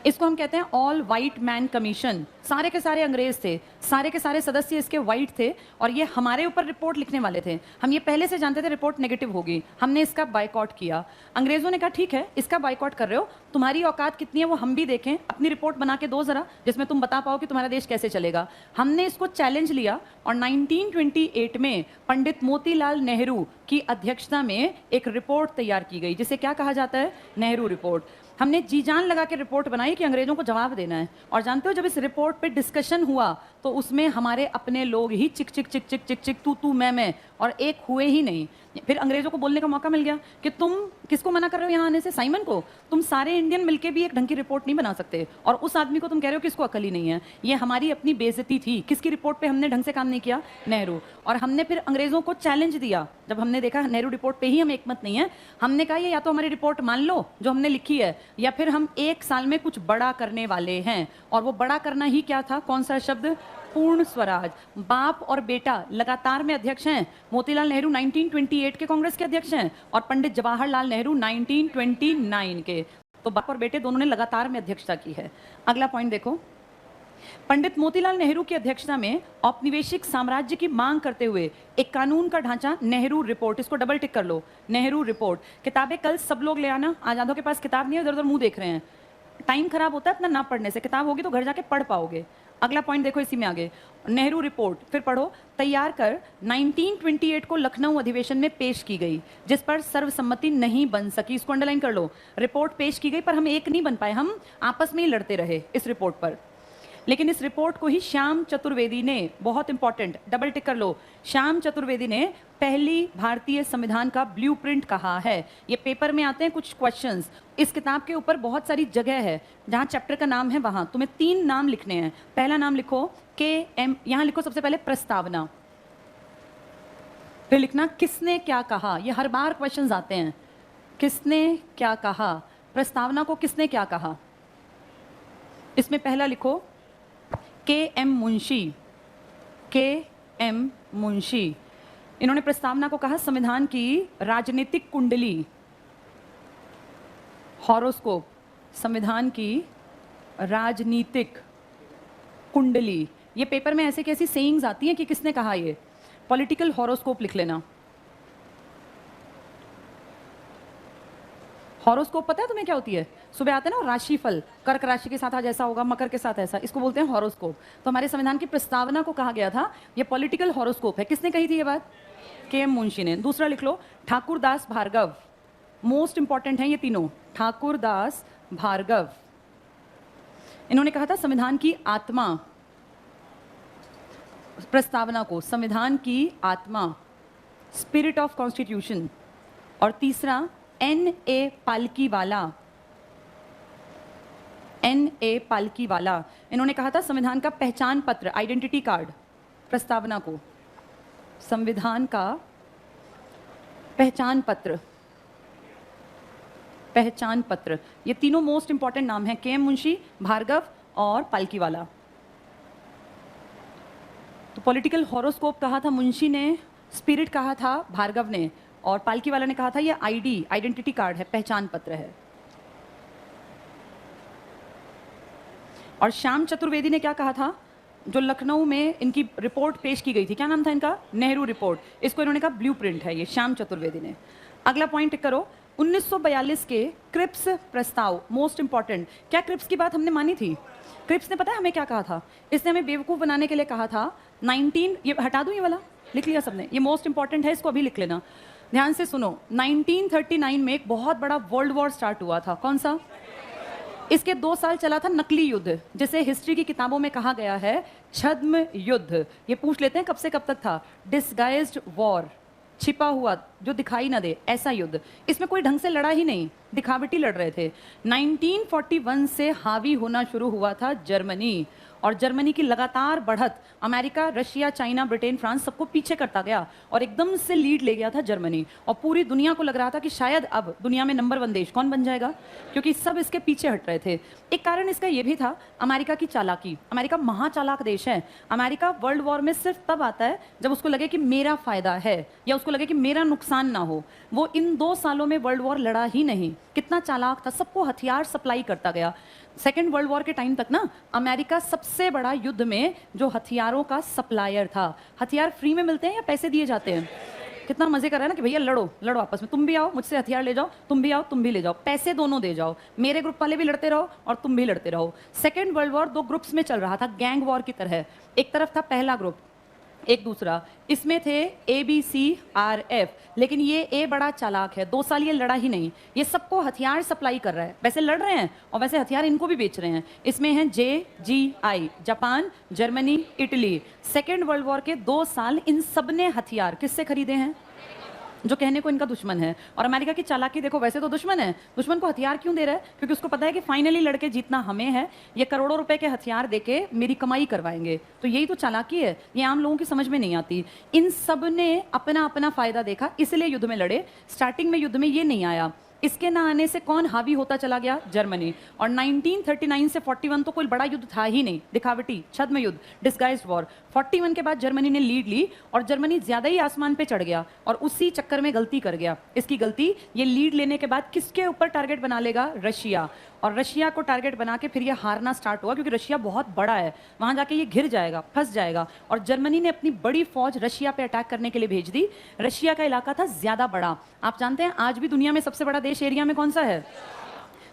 इसको हम कहते हैं ऑल वाइट मैन कमीशन। सारे के सारे अंग्रेज थे, सारे के सारे सदस्य इसके वाइट थे और ये हमारे ऊपर रिपोर्ट लिखने वाले थे। हम ये पहले से जानते थे रिपोर्ट नेगेटिव होगी, हमने इसका बायकॉट किया। अंग्रेजों ने कहा ठीक है इसका बायकॉट कर रहे हो, तुम्हारी औकात कितनी है वो हम भी देखें, अपनी रिपोर्ट बना के दो जरा जिसमें तुम बता पाओ कि तुम्हारा देश कैसे चलेगा। हमने इसको चैलेंज लिया और 1928 में पंडित मोतीलाल नेहरू की अध्यक्षता में एक रिपोर्ट तैयार की गई जिसे क्या कहा जाता है? नेहरू रिपोर्ट। हमने जी जान लगा के रिपोर्ट बनाई कि अंग्रेजों को जवाब देना है। और जानते हो जब इस रिपोर्ट पे डिस्कशन हुआ तो उसमें हमारे अपने लोग ही चिक चिक चिक चिक चिक चिक तू मैं और एक हुए ही नहीं। फिर अंग्रेजों को बोलने का मौका मिल गया कि तुम किसको मना कर रहे हो यहाँ आने से? साइमन को। तुम सारे इंडियन मिलके भी एक ढंग की रिपोर्ट नहीं बना सकते और उस आदमी को तुम कह रहे हो कि इसको अकल ही नहीं है। ये हमारी अपनी बेइज्जती थी। किसकी रिपोर्ट पे हमने ढंग से काम नहीं किया? नेहरू। और हमने फिर अंग्रेजों को चैलेंज दिया। जब हमने देखा नेहरू रिपोर्ट पे ही हम एकमत नहीं है, हमने कहा ये या तो हमारी रिपोर्ट मान लो जो हमने लिखी है, या फिर हम एक साल में कुछ बड़ा करने वाले हैं। और वो बड़ा करना ही क्या था? कौन सा शब्द? पूर्ण स्वराज। बाप और बेटा लगातार में अध्यक्ष हैं। मोतीलाल नेहरू 1928 के कांग्रेस के अध्यक्ष हैं और पंडित जवाहरलाल नेहरू 1929 के। तो बाप और बेटे दोनों ने लगातार में अध्यक्षता की है। अगला पॉइंट देखो। पंडित मोतीलाल नेहरू की अध्यक्षता में औपनिवेशिक साम्राज्य की मांग करते हुए एक कानून का ढांचा, नेहरू रिपोर्ट। इसको डबल टिक कर लो, नेहरू रिपोर्ट। किताबें कल सब लोग ले आना। आजादों के पास किताब नहीं है, इधर उधर मुंह देख रहे हैं। टाइम खराब होता है अपना ना पढ़ने से। किताब होगी तो घर जाके पढ़ पाओगे। अगला पॉइंट देखो इसी में आगे, नेहरू रिपोर्ट फिर पढ़ो। तैयार कर 1928 को लखनऊ अधिवेशन में पेश की गई जिस पर सर्वसम्मति नहीं बन सकी। इसको अंडरलाइन कर लो। रिपोर्ट पेश की गई पर हम एक नहीं बन पाए, हम आपस में ही लड़ते रहे इस रिपोर्ट पर। लेकिन इस रिपोर्ट को ही श्याम चतुर्वेदी ने, बहुत इंपॉर्टेंट, डबल टिक कर लो, श्याम चतुर्वेदी ने पहली भारतीय संविधान का ब्लूप्रिंट कहा है। ये पेपर में आते हैं कुछ क्वेश्चंस। इस किताब के ऊपर बहुत सारी जगह है जहां चैप्टर का नाम है, वहां तुम्हें 3 नाम लिखने हैं। पहला नाम लिखो KM, यहां लिखो सबसे पहले प्रस्तावना, फिर लिखना किसने क्या कहा। ये हर बार क्वेश्चंस आते हैं, किसने क्या कहा। प्रस्तावना को किसने क्या कहा। इसमें पहला लिखो KM मुंशी। KM मुंशी, इन्होंने प्रस्तावना को कहा संविधान की राजनीतिक कुंडली, हॉरोस्कोप, संविधान की राजनीतिक कुंडली। ये पेपर में ऐसे कैसी सेइंग्स आती हैं कि किसने कहा ये। पॉलिटिकल हॉरोस्कोप लिख लेना। हॉरोस्कोप पता है तुम्हें क्या होती है? सुबह आते हैं ना राशिफल, कर्क राशि के साथ आज ऐसा होगा, मकर के साथ ऐसा, इसको बोलते हैं हॉरोस्कोप। तो हमारे संविधान की प्रस्तावना को कहा गया था ये पॉलिटिकल हॉरोस्कोप है। किसने कही थी ये बात? KM मुंशी ने। दूसरा लिख लो ठाकुरदास भार्गव, मोस्ट इंपॉर्टेंट है ये तीनों। ठाकुरदास भार्गव, इन्होंने कहा था संविधान की आत्मा, प्रस्तावना को संविधान की आत्मा, स्पिरिट ऑफ कॉन्स्टिट्यूशन। और तीसरा N.A. पालकीवाला, N.A. पालकीवाला, इन्होंने कहा था संविधान का पहचान पत्र, आइडेंटिटी कार्ड, प्रस्तावना को संविधान का पहचान पत्र, पहचान पत्र। ये तीनों मोस्ट इंपॉर्टेंट नाम हैं, KM मुंशी, भार्गव और पालकीवाला। तो पॉलिटिकल हॉरोस्कोप कहा था मुंशी ने, स्पिरिट कहा था भार्गव ने, और पालकीवाला ने कहा था ये ID, आइडेंटिटी कार्ड है, पहचान पत्र है। और श्याम चतुर्वेदी ने क्या कहा था? जो लखनऊ में इनकी रिपोर्ट पेश की गई थी, क्या नाम था इनका? नेहरू रिपोर्ट। इसको इन्होंने कहा ब्लूप्रिंट है ये, श्याम चतुर्वेदी ने। अगला पॉइंट टिक करो। 1942 के क्रिप्स प्रस्ताव, मोस्ट इंपॉर्टेंट। क्या क्रिप्स की बात हमने मानी थी? क्रिप्स ने पता है हमें क्या कहा था? इसने हमें बेवकूफ़ बनाने के लिए कहा था। 19, ये हटा दूं, ये वाला लिख लिया सबने, ये मोस्ट इंपॉर्टेंट है, इसको अभी लिख लेना, ध्यान से सुनो। 1939 में एक बहुत बड़ा वर्ल्ड वॉर स्टार्ट हुआ था। कौन सा? इसके 2 साल चला था नकली युद्ध, जिसे हिस्ट्री की किताबों में कहा गया है छद्म युद्ध। ये पूछ लेते हैं कब से कब तक था? डिस्गाइज्ड वॉर, छिपा हुआ जो दिखाई ना दे, ऐसा युद्ध। इसमें कोई ढंग से लड़ा ही नहीं, दिखावटी लड़ रहे थे। 1941 से हावी होना शुरू हुआ था जर्मनी, और जर्मनी की लगातार बढ़त America, Russia, China, Britain, France सबको पीछे करता गया और एकदम से लीड ले गया था जर्मनी। और पूरी दुनिया को लग रहा था कि शायद अब दुनिया में नंबर 1 देश कौन बन जाएगा, क्योंकि सब इसके पीछे हट रहे थे। एक कारण इसका ये भी था अमेरिका की चालाकी। अमेरिका महाचालाक देश है। अमेरिका वर्ल्ड वॉर में सिर्फ तब आता है जब उसको लगे कि मेरा फायदा है या उसको लगे कि मेरा नुकसान ना हो। वो इन 2 सालों में वर्ल्ड वॉर लड़ा ही नहीं। कितना चालाक था, सबको हथियार सप्लाई करता गया। सेकेंड वर्ल्ड वॉर के टाइम तक ना अमेरिका सबसे बड़ा युद्ध में जो हथियारों का सप्लायर था। हथियार फ्री में मिलते हैं या पैसे दिए जाते हैं? कितना मजे कर रहा है ना कि भैया लड़ो लड़ो आपस में, तुम भी आओ मुझसे हथियार ले जाओ, तुम भी आओ तुम भी ले जाओ, पैसे दोनों दे जाओ, मेरे ग्रुप वाले भी लड़ते रहो और तुम भी लड़ते रहो। सेकेंड वर्ल्ड वॉर 2 ग्रुप्स में चल रहा था, गैंग वॉर की तरह। एक तरफ था पहला ग्रुप, एक दूसरा। इसमें थे ABCRF, लेकिन ये ए बड़ा चालाक है। 2 साल ये लड़ा ही नहीं, ये सबको हथियार सप्लाई कर रहा है। वैसे लड़ रहे हैं और वैसे हथियार इनको भी बेच रहे हैं। इसमें हैं JGI, Japan, Germany, Italy. Second world war के 2 साल इन सब ने हथियार किससे खरीदे हैं? जो कहने को इनका दुश्मन है। और अमेरिका की चालाकी देखो, वैसे तो दुश्मन है, दुश्मन को हथियार क्यों दे रहा है? क्योंकि उसको पता है कि फाइनली लड़के जीतना हमें है, ये करोड़ों रुपए के हथियार देके मेरी कमाई करवाएंगे। तो यही तो चालाकी है, ये आम लोगों की समझ में नहीं आती। इन सब ने अपना अपना फायदा देखा, इसलिए युद्ध में लड़े। स्टार्टिंग में युद्ध में ये नहीं आया। इसके ना आने से कौन हावी होता चला गया? जर्मनी। और 1939 से 41 तो कोई बड़ा युद्ध था ही नहीं, दिखावटी छद्म युद्ध, डिस्गाइज्ड वॉर। 41 के बाद जर्मनी ने लीड ली और जर्मनी ज्यादा ही आसमान पे चढ़ गया और उसी चक्कर में गलती कर गया। इसकी गलती, ये लीड लेने के बाद किसके ऊपर टारगेट बना लेगा? रशिया। और रशिया को टारगेट बना के फिर ये हारना स्टार्ट हुआ, क्योंकि रशिया बहुत बड़ा है, वहां जाके ये घिर जाएगा, फंस जाएगा। और जर्मनी ने अपनी बड़ी फौज रशिया पे अटैक करने के लिए भेज दी। रशिया का इलाका था ज्यादा बड़ा। आप जानते हैं आज भी दुनिया में सबसे बड़ा देश एरिया में कौन सा है?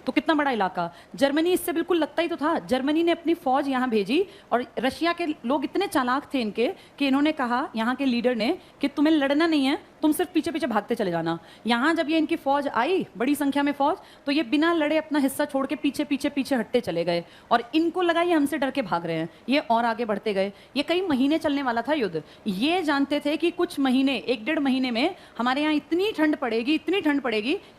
तो कितना बड़ा इलाका। जर्मनी इससे बिल्कुल लगता ही तो था। जर्मनी ने अपनी फौज यहाँ भेजी और रशिया के लोग इतने चालाक थे इनके कि इन्होंने कहा, यहाँ के लीडर ने, कि तुम्हें लड़ना नहीं है, तुम सिर्फ पीछे पीछे भागते चले जाना। यहाँ जब ये इनकी फौज आई, बड़ी संख्या में फौज, तो ये बिना लड़े अपना हिस्सा छोड़ के पीछे पीछे पीछे हटते चले गए और इनको लगा ये हमसे डर के भाग रहे हैं। ये और आगे बढ़ते गए। ये कई महीने चलने वाला था युद्ध। ये जानते थे कि कुछ महीने, 1-1.5 महीने में हमारे यहाँ इतनी ठंड पड़ेगी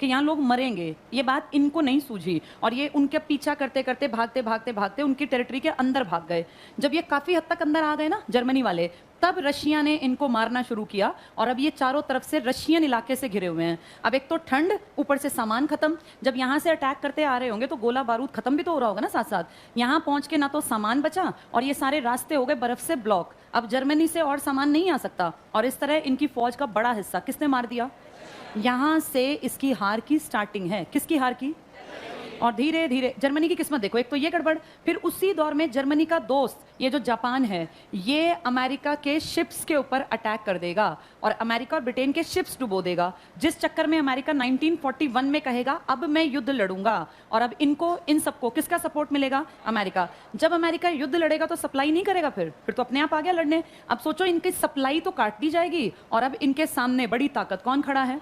कि यहाँ लोग मरेंगे। ये बात इनको नहीं सूझी और ये उनके पीछा करते करते भागते भागते भागते उनकी टेरिटरी के अंदर भाग गए। जब ये काफी हद तक अंदर आ गए ना जर्मनी वाले, तब रशिया ने इनको मारना शुरू किया और अब ये चारों तरफ से रशियन इलाके से घिरे हुए हैं। अब एक तो ठंड, ऊपर से सामान खत्म। जब यहाँ से अटैक करते आ रहे होंगे तो गोला बारूद खत्म भी तो हो रहा होगा ना साथ साथ। यहाँ पहुंच के ना तो सामान बचा और ये सारे रास्ते हो गए बर्फ से ब्लॉक। अब जर्मनी से और सामान नहीं आ सकता और इस तरह इनकी फौज का बड़ा हिस्सा किसने मार दिया? यहाँ से इसकी हार की स्टार्टिंग है। किसकी हार की? और धीरे धीरे जर्मनी की किस्मत देखो, एक तो ये गड़बड़, फिर उसी दौर में जर्मनी का दोस्त ये जो जापान है, ये अमेरिका के शिप्स के ऊपर अटैक कर देगा और अमेरिका और ब्रिटेन के शिप्स डुबो देगा, जिस चक्कर में अमेरिका 1941 में कहेगा अब मैं युद्ध लड़ूंगा। और अब इनको, इन सबको किसका सपोर्ट मिलेगा? अमेरिका। जब अमेरिका युद्ध लड़ेगा तो सप्लाई नहीं करेगा, फिर तो अपने आप आ गया लड़ने। अब सोचो इनकी सप्लाई तो काट दी जाएगी और अब इनके सामने बड़ी ताकत कौन खड़ा है?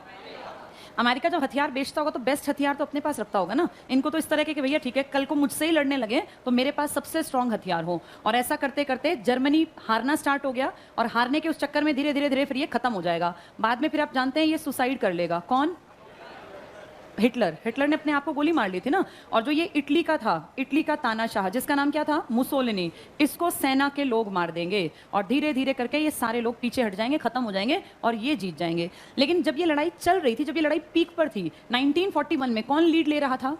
अमेरिका जब हथियार बेचता होगा तो बेस्ट हथियार तो अपने पास रखता होगा ना। इनको तो इस तरह के कि भैया ठीक है, कल को मुझसे ही लड़ने लगे तो मेरे पास सबसे स्ट्रांग हथियार हो। और ऐसा करते करते जर्मनी हारना स्टार्ट हो गया और हारने के उस चक्कर में धीरे धीरे धीरे फिर ये खत्म हो जाएगा। बाद में फिर आप जानते हैं ये सुसाइड कर लेगा। कौन? हिटलर ने अपने आप को गोली मार ली थी ना। और जो ये इटली का था, इटली का तानाशाह, जिसका नाम क्या था? मुसोलिनी, इसको सेना के लोग मार देंगे और धीरे धीरे करके ये सारे लोग पीछे हट जाएंगे, खत्म हो जाएंगे और ये जीत जाएंगे। लेकिन जब ये लड़ाई चल रही थी, जब ये लड़ाई पीक पर थी, 1941 में कौन लीड ले रहा था?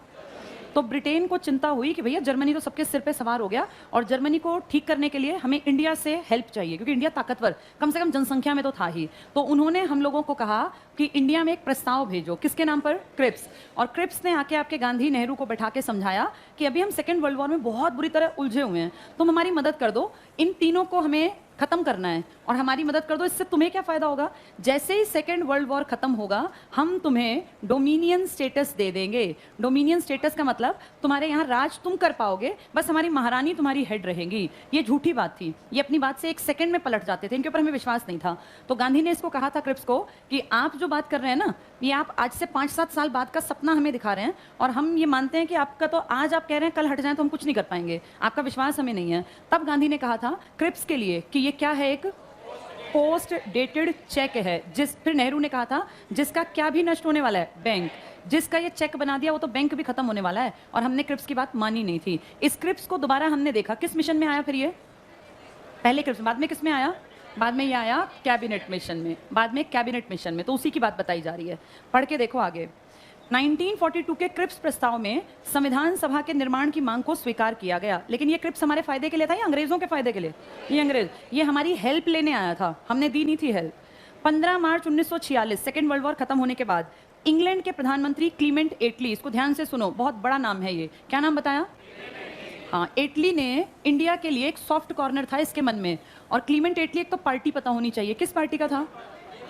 तो ब्रिटेन को चिंता हुई कि भैया जर्मनी तो सबके सिर पे सवार हो गया और जर्मनी को ठीक करने के लिए हमें इंडिया से हेल्प चाहिए, क्योंकि इंडिया ताकतवर कम से कम जनसंख्या में तो था ही। तो उन्होंने हम लोगों को कहा कि इंडिया में एक प्रस्ताव भेजो। किसके नाम पर? क्रिप्स। और क्रिप्स ने आके आपके गांधी नेहरू को बैठा के समझाया कि अभी हम सेकेंड वर्ल्ड वॉर में बहुत बुरी तरह उलझे हुए हैं, तुम हमारी मदद कर दो, इन तीनों को हमें खत्म करना है और हमारी मदद कर दो। इससे तुम्हें क्या फायदा होगा? जैसे ही सेकेंड वर्ल्ड वॉर खत्म होगा हम तुम्हें डोमिनियन स्टेटस दे देंगे। डोमिनियन स्टेटस का मतलब तुम्हारे यहाँ राज तुम कर पाओगे, बस हमारी महारानी तुम्हारी हेड रहेंगी। ये झूठी बात थी, ये अपनी बात से एक सेकंड में पलट जाते थे, इनके ऊपर हमें विश्वास नहीं था। तो गांधी ने इसको कहा था क्रिप्स को कि आप जो बात कर रहे हैं ना, ये आप आज से 5-7 साल बाद का सपना हमें दिखा रहे हैं और हम ये मानते हैं कि आपका तो आज आप कह रहे हैं कल हट जाए तो हम कुछ नहीं कर पाएंगे, आपका विश्वास हमें नहीं है। तब गांधी ने कहा था क्रिप्स के लिए कि ये क्या है, एक पोस्ट डेटेड चेक है। फिर नेहरू ने कहा था जिसका क्या भी नष्ट होने वाला है, बैंक, जिसका ये चेक बना दिया वो तो बैंक भी खत्म होने वाला है। और हमने क्रिप्स की बात मानी नहीं थी। इस क्रिप्स को दोबारा हमने देखा किस मिशन में आया फिर ये, पहले क्रिप्स, बाद में किस में आया, बाद में ये आया कैबिनेट मिशन में, बाद में कैबिनेट मिशन में। तो उसी की बात बताई जा रही है, पढ़ के देखो आगे। 1942 के क्रिप्स प्रस्ताव में संविधान सभा के निर्माण की मांग को स्वीकार किया गया। लेकिन ये क्रिप्स हमारे फायदे के लिए था या अंग्रेजों के फायदे के लिए? ये अंग्रेज, ये हमारी हेल्प लेने आया था, हमने दी नहीं थी हेल्प। 15 मार्च 1946 सेकेंड वर्ल्ड वॉर खत्म होने के बाद इंग्लैंड के प्रधानमंत्री क्लीमेंट एटली, इसको ध्यान से सुनो, बहुत बड़ा नाम है ये, क्या नाम बताया? हाँ, एटली ने इंडिया के लिए एक सॉफ्ट कॉर्नर था इसके मन में। और क्लीमेंट एटली, एक तो पार्टी पता होनी चाहिए, किस पार्टी का था?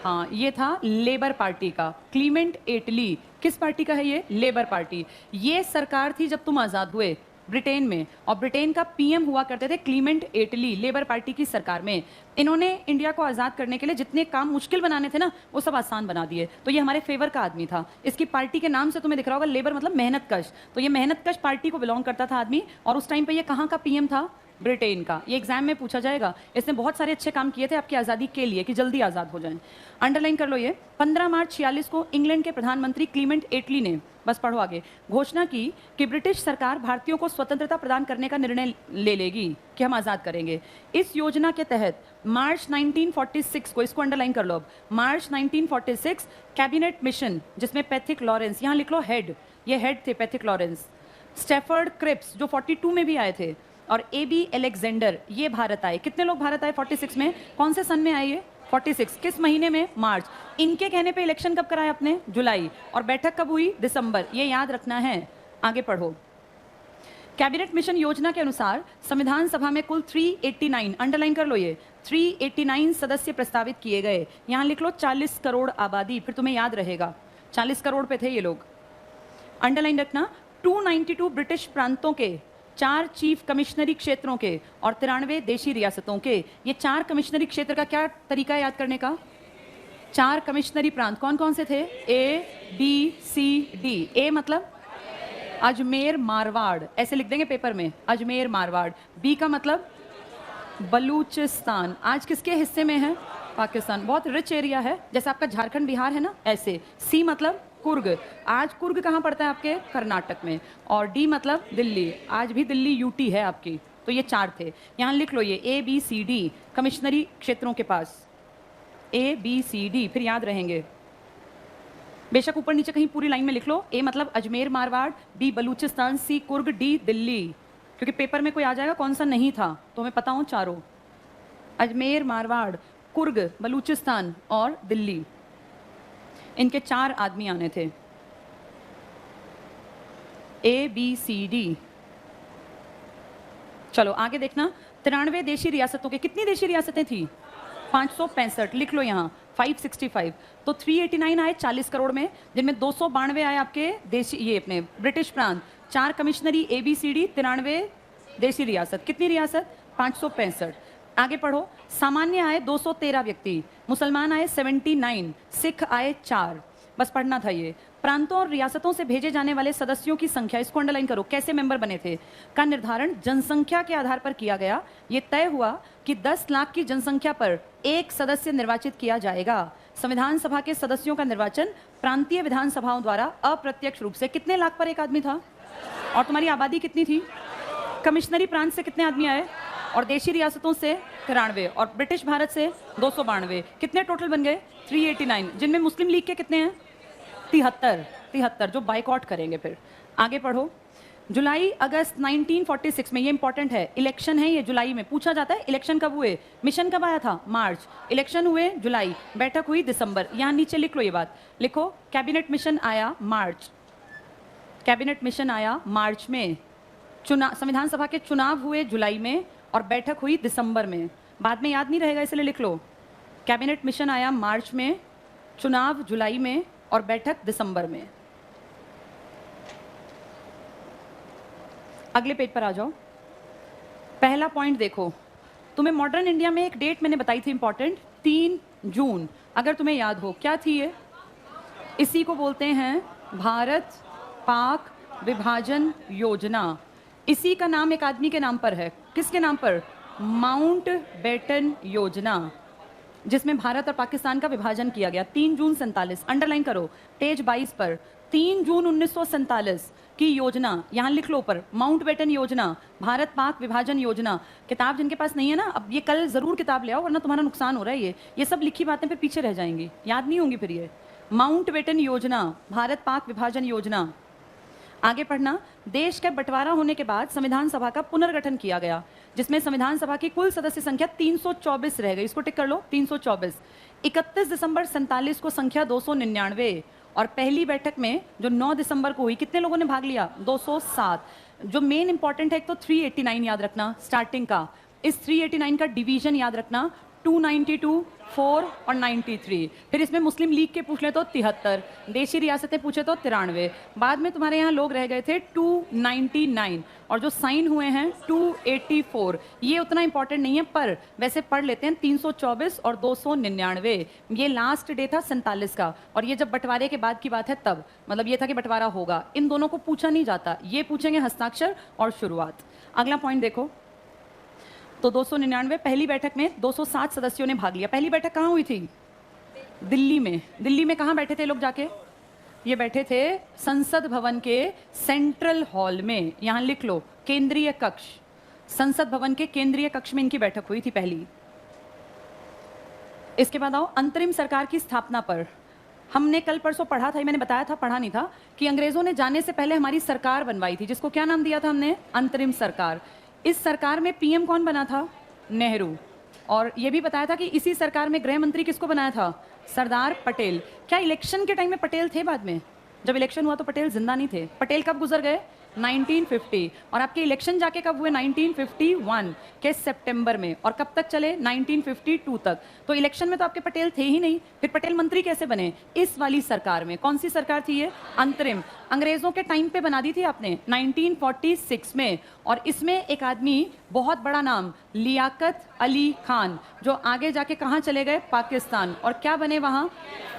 हाँ, ये था लेबर पार्टी का। क्लीमेंट एटली किस पार्टी का है? ये लेबर पार्टी। ये सरकार थी जब तुम आज़ाद हुए ब्रिटेन में, और ब्रिटेन का पीएम हुआ करते थे क्लीमेंट एटली, लेबर पार्टी की सरकार में। इन्होंने इंडिया को आज़ाद करने के लिए जितने काम मुश्किल बनाने थे ना, वो सब आसान बना दिए। तो ये हमारे फेवर का आदमी था। इसकी पार्टी के नाम से तुम्हें दिख रहा होगा लेबर मतलब मेहनत कश, तो ये मेहनत कश पार्टी को बिलोंग करता था आदमी। और उस टाइम पे ये कहाँ का पीएम था? ब्रिटेन का। ये एग्जाम में पूछा जाएगा। इसने बहुत सारे अच्छे काम किए थे आपकी आज़ादी के लिए कि जल्दी आज़ाद हो जाएं। अंडरलाइन कर लो ये। 15 मार्च 46 को इंग्लैंड के प्रधानमंत्री क्लीमेंट एटली ने, बस पढ़ो आगे, घोषणा की कि ब्रिटिश सरकार भारतीयों को स्वतंत्रता प्रदान करने का निर्णय ले लेगी कि हम आज़ाद करेंगे। इस योजना के तहत मार्च 1946 को, इसको अंडरलाइन कर लो अब, मार्च 1946 कैबिनेट मिशन, जिसमें पैथिक लॉरेंस, यहाँ लिख लो हेड, ये हेड थे पैथिक लॉरेंस, स्टेफर्ड क्रिप्स जो 42 में भी आए थे, और AB अलेक्जेंडर, ये भारत आए। कितने लोग भारत आए 46 में? कौन से सन में आए ये? 46 किस महीने में? मार्च। इनके कहने पे इलेक्शन कब कराया आपने? जुलाई। और बैठक कब हुई? दिसंबर। ये याद रखना है। आगे पढ़ो। कैबिनेट मिशन योजना के अनुसार संविधान सभा में कुल 389, अंडरलाइन कर लो ये, 389 सदस्य प्रस्तावित किए गए। यहाँ लिख लो 40 करोड़ आबादी, फिर तुम्हें याद रहेगा 40 करोड़ पे थे ये लोग। अंडरलाइन रखना। 292 ब्रिटिश प्रांतों के, 4 चीफ कमिश्नरी क्षेत्रों के और 93 देशी रियासतों के। ये 4 कमिश्नरी क्षेत्र का क्या तरीका है याद करने का? 4 कमिश्नरी प्रांत कौन कौन से थे? A, B, C, D। A मतलब अजमेर मारवाड़, ऐसे लिख देंगे पेपर में, अजमेर मारवाड़। B का मतलब बलूचिस्तान, आज किसके हिस्से में है? पाकिस्तान, बहुत रिच एरिया है, जैसे आपका झारखंड बिहार है ना, ऐसे। C मतलब कुर्ग, आज कुर्ग कहाँ पड़ता है आपके? कर्नाटक में। और D मतलब दिल्ली, आज भी दिल्ली यूटी है आपकी। तो ये 4 थे, यहाँ लिख लो ये A, B, C, D कमिश्नरी क्षेत्रों के पास, A, B, C, D, फिर याद रहेंगे। बेशक ऊपर नीचे कहीं पूरी लाइन में लिख लो। A मतलब Ajmer Marwar, B Balochistan, C Coorg, D Delhi, क्योंकि पेपर में कोई आ जाएगा कौन सा नहीं था, तो हमें पता हो चारों, अजमेर मारवाड़, कुर्ग, बलूचिस्तान और दिल्ली। इनके 4 आदमी आने थे, A, B, C, D। चलो आगे देखना। 93 देशी रियासतों के, कितनी देशी रियासतें थी? 565, लिख लो यहाँ 565। तो 389 आए 40 करोड़ में, जिनमें 292 आए आपके देशी, ये अपने ब्रिटिश प्रांत, 4 कमिश्नरी ABCD, 93 देशी रियासत। कितनी रियासत? 565। आगे पढ़ो। सामान्य आए 213 व्यक्ति, मुसलमान आए 79, सिख आए 4। बस पढ़ना था ये। प्रांतों और रियासतों से भेजे जाने वाले सदस्यों की संख्या, इसको अंडरलाइन करो, कैसे मेंबर बने थे, का निर्धारण जनसंख्या के आधार पर किया गया। ये तय हुआ कि 10 लाख की जनसंख्या पर 1 सदस्य निर्वाचित किया जाएगा। संविधान सभा के सदस्यों का निर्वाचन प्रांतीय विधानसभाओं द्वारा अप्रत्यक्ष रूप से, कितने लाख पर 1 आदमी था? और तुम्हारी आबादी कितनी थी? कमिश्नरी प्रांत से कितने आदमी आए? और देशी रियासतों से 93, और ब्रिटिश भारत से 292। कितने टोटल बन गए? 389, जिनमें मुस्लिम लीग के कितने हैं? 73, जो बाइकआउट करेंगे। फिर आगे पढ़ो। जुलाई अगस्त 1946 में, ये इंपॉर्टेंट है, इलेक्शन है ये, जुलाई में पूछा जाता है इलेक्शन कब हुए। मिशन कब आया था? मार्च। इलेक्शन हुए जुलाई, बैठक हुई दिसंबर। यहाँ नीचे लिख लो ये बात, लिखो कैबिनेट मिशन आया मार्च, कैबिनेट मिशन आया मार्च में, संविधान सभा के चुनाव हुए जुलाई में और बैठक हुई दिसंबर में। बाद में याद नहीं रहेगा इसलिए लिख लो। कैबिनेट मिशन आया मार्च में, चुनाव जुलाई में और बैठक दिसंबर में। अगले पेज पर आ जाओ। पहला पॉइंट देखो, तुम्हें मॉडर्न इंडिया में एक डेट मैंने बताई थी इंपॉर्टेंट, 3 जून, अगर तुम्हें याद हो। क्या थी ये? इसी को बोलते हैं भारत पाक विभाजन योजना। इसी का नाम एक आदमी के नाम पर है। किसके नाम पर? माउंट बेटन योजना, जिसमें भारत और पाकिस्तान का विभाजन किया गया। 3 जून 47, अंडरलाइन करो पेज 22 पर, 3 जून 1947 की योजना, यहां लिख लो ऊपर, माउंट बेटन योजना, भारत पाक विभाजन योजना। किताब जिनके पास नहीं है ना, अब ये कल जरूर किताब ले आओ, वरना तुम्हारा नुकसान हो रहा है। ये सब लिखी बातें फिर पीछे रह जाएंगी, याद नहीं होंगी फिर। ये माउंट बेटन योजना, भारत पाक विभाजन योजना। आगे पढ़ना। देश के बंटवारा होने के बाद संविधान सभा का पुनर्गठन किया गया, जिसमें संविधान सभा की कुल सदस्य संख्या 324 रह गई। इसको टिक कर लो, 324। 31 दिसंबर 47 को संख्या 299, और पहली बैठक में जो 9 दिसंबर को हुई, कितने लोगों ने भाग लिया? 207। जो मेन इंपॉर्टेंट है, एक तो 389 याद रखना स्टार्टिंग का। इस 389 का डिवीजन याद रखना, 292, 4 और 93। फिर इसमें मुस्लिम लीग के पूछ ले तो 73, देशी रियासतें पूछे तो 93। बाद में तुम्हारे यहाँ लोग रह गए थे 299, और जो साइन हुए हैं 284। ये उतना इंपॉर्टेंट नहीं है, पर वैसे पढ़ लेते हैं। 324 और 299, ये लास्ट डे था 47 का, और ये जब बंटवारे के बाद की बात है तब, मतलब ये था कि बंटवारा होगा। इन दोनों को पूछा नहीं जाता, ये पूछेंगे हस्ताक्षर और शुरुआत। अगला पॉइंट देखो, तो 299 पहली बैठक में 207 सदस्यों ने भाग लिया। पहली बैठक कहाँ हुई थी? दिल्ली में। दिल्ली में कहाँ बैठे थे लोग जाके? ये बैठे थे संसद भवन के सेंट्रल हॉल में, यहां लिख लो केंद्रीय कक्ष। संसद भवन के केंद्रीय कक्ष में इनकी बैठक हुई थी पहली। इसके बाद आओ अंतरिम सरकार की स्थापना पर। हमने कल परसों पढ़ा था, मैंने बताया था, पढ़ा नहीं था, कि अंग्रेजों ने जाने से पहले हमारी सरकार बनवाई थी, जिसको क्या नाम दिया था हमने? अंतरिम सरकार। इस सरकार में पीएम कौन बना था? नेहरू। और यह भी बताया था कि इसी सरकार में गृह मंत्री किसको बनाया था? सरदार पटेल। क्या इलेक्शन के टाइम में पटेल थे? बाद में जब इलेक्शन हुआ तो पटेल जिंदा नहीं थे। पटेल कब गुजर गए? 1950। और आपके इलेक्शन जाके कब हुए? 1951 के सितंबर में। और कब तक चले? 1952 तक। तो इलेक्शन में तो आपके पटेल थे ही नहीं, फिर पटेल मंत्री कैसे बने? इस वाली सरकार में। कौन सी सरकार थी ये? अंतरिम। अंग्रेजों के टाइम पे बना दी थी आपने 1946 में। और इसमें एक आदमी, बहुत बड़ा नाम, लियाकत अली खान, जो आगे जाके कहाँ चले गए? पाकिस्तान। और क्या बने वहाँ?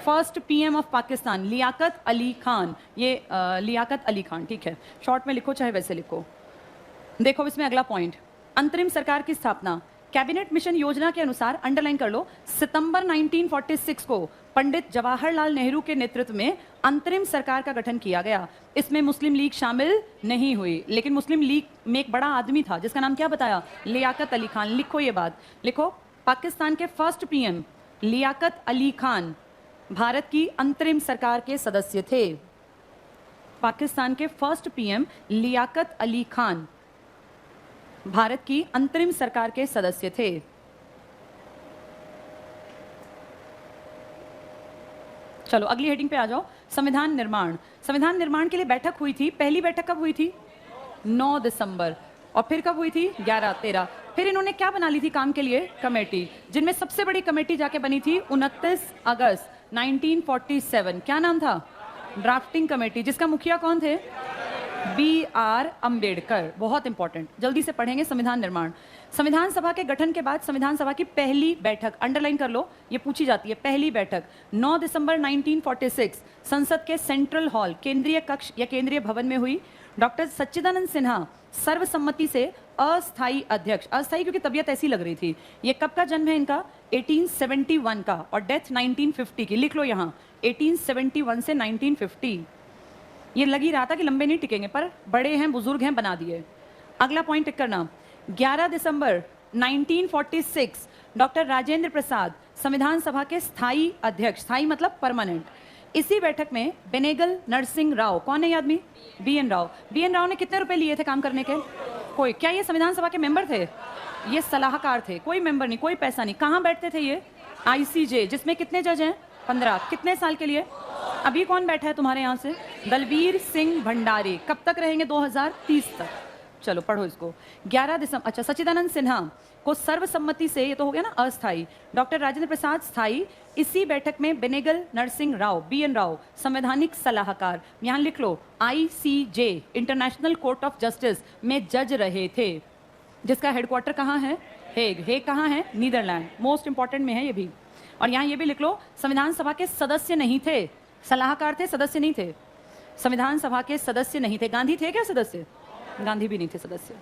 First PM of Pakistan, Liaquat Ali Khan. ये लियाकत अली खान, ठीक है, शॉर्ट में लिखो चाहे वैसे लिखो। देखो इसमें अगला पॉइंट, अंतरिम सरकार की स्थापना। कैबिनेट मिशन योजना के अनुसार, अंडरलाइन कर लो, सितंबर 1946 को पंडित जवाहरलाल नेहरू के नेतृत्व में अंतरिम सरकार का गठन किया गया। इसमें मुस्लिम लीग शामिल नहीं हुई, लेकिन मुस्लिम लीग में एक बड़ा आदमी था जिसका नाम क्या बताया? लियाकत अली खान। लिखो ये बात, लिखो पाकिस्तान के फर्स्ट पीएम लियाकत अली खान भारत की अंतरिम सरकार के सदस्य थे। पाकिस्तान के फर्स्ट पीएम लियाकत अली खान भारत की अंतरिम सरकार के सदस्य थे। चलो अगली हेडिंग पे आ जाओ, संविधान निर्माण। संविधान निर्माण के लिए बैठक हुई थी। पहली बैठक कब हुई थी? 9 दिसंबर। और फिर कब हुई थी? 11, 13। फिर इन्होंने क्या बना ली थी काम के लिए? कमेटी, जिनमें सबसे बड़ी कमेटी जाके बनी थी 29 अगस्त 1947। क्या नाम था? ड्राफ्टिंग कमेटी, जिसका मुखिया कौन थे? BR अंबेडकर। बहुत इंपॉर्टेंट, जल्दी से पढ़ेंगे संविधान निर्माण। संविधान सभा के गठन के बाद संविधान सभा की पहली बैठक, अंडरलाइन कर लो, ये पूछी जाती है, पहली बैठक 9 दिसंबर 1946 संसद के सेंट्रल हॉल, केंद्रीय कक्ष या केंद्रीय भवन में हुई। डॉक्टर सच्चिदानंद सिन्हा सर्वसम्मति से अस्थायी अध्यक्ष, अस्थायी क्योंकि तबीयत ऐसी लग रही थी। ये कब का जन्म है इनका? 1871 का, और डेथ 1950 की। लिख लो यहाँ 1871 से 1950। ये लग ही रहा था कि लंबे नहीं टिकेंगे, पर बड़े हैं, बुजुर्ग हैं, बना दिए। अगला पॉइंट टिक करना, 11 दिसंबर 1946 डॉक्टर राजेंद्र प्रसाद संविधान सभा के स्थायी अध्यक्ष, स्थायी मतलब परमानेंट। इसी बैठक में बेनेगल नरसिंह राव, कौन है ये आदमी? BN राव। BN राव ने कितने रुपए लिए थे काम करने के? कोई। क्या ये संविधान सभा के मेंबर थे? ये सलाहकार थे, कोई मेंबर नहीं, कोई पैसा नहीं। कहाँ बैठते थे ये? ICJ, जिसमें कितने जज हैं? 15। कितने साल के लिए? अभी कौन बैठा है तुम्हारे यहाँ से? दलवीर सिंह भंडारी। कब तक रहेंगे? 2030 तक। चलो पढ़ो इसको। 11 दिसंबर, अच्छा, सच्चिदानंद सिन्हा को सर्वसम्मति से, ये तो हो गया ना अस्थाई, डॉक्टर राजेंद्र प्रसाद स्थाई, इसी बैठक में बेनेगल नरसिंह राव, BN राव संवैधानिक सलाहकार, यहां लिख लो ICJ international court of justice में जज रहे थे, जिसका हेडक्वार्टर कहाँ है? हेग। हेग कहाँ है? नीदरलैंड, मोस्ट इंपॉर्टेंट में है ये भी। और यहाँ ये भी लिख लो, संविधान सभा के सदस्य नहीं थे, सलाहकार थे, सदस्य नहीं थे। संविधान सभा के सदस्य नहीं थे। गांधी थे क्या सदस्य? गांधी भी नहीं थे सदस्य।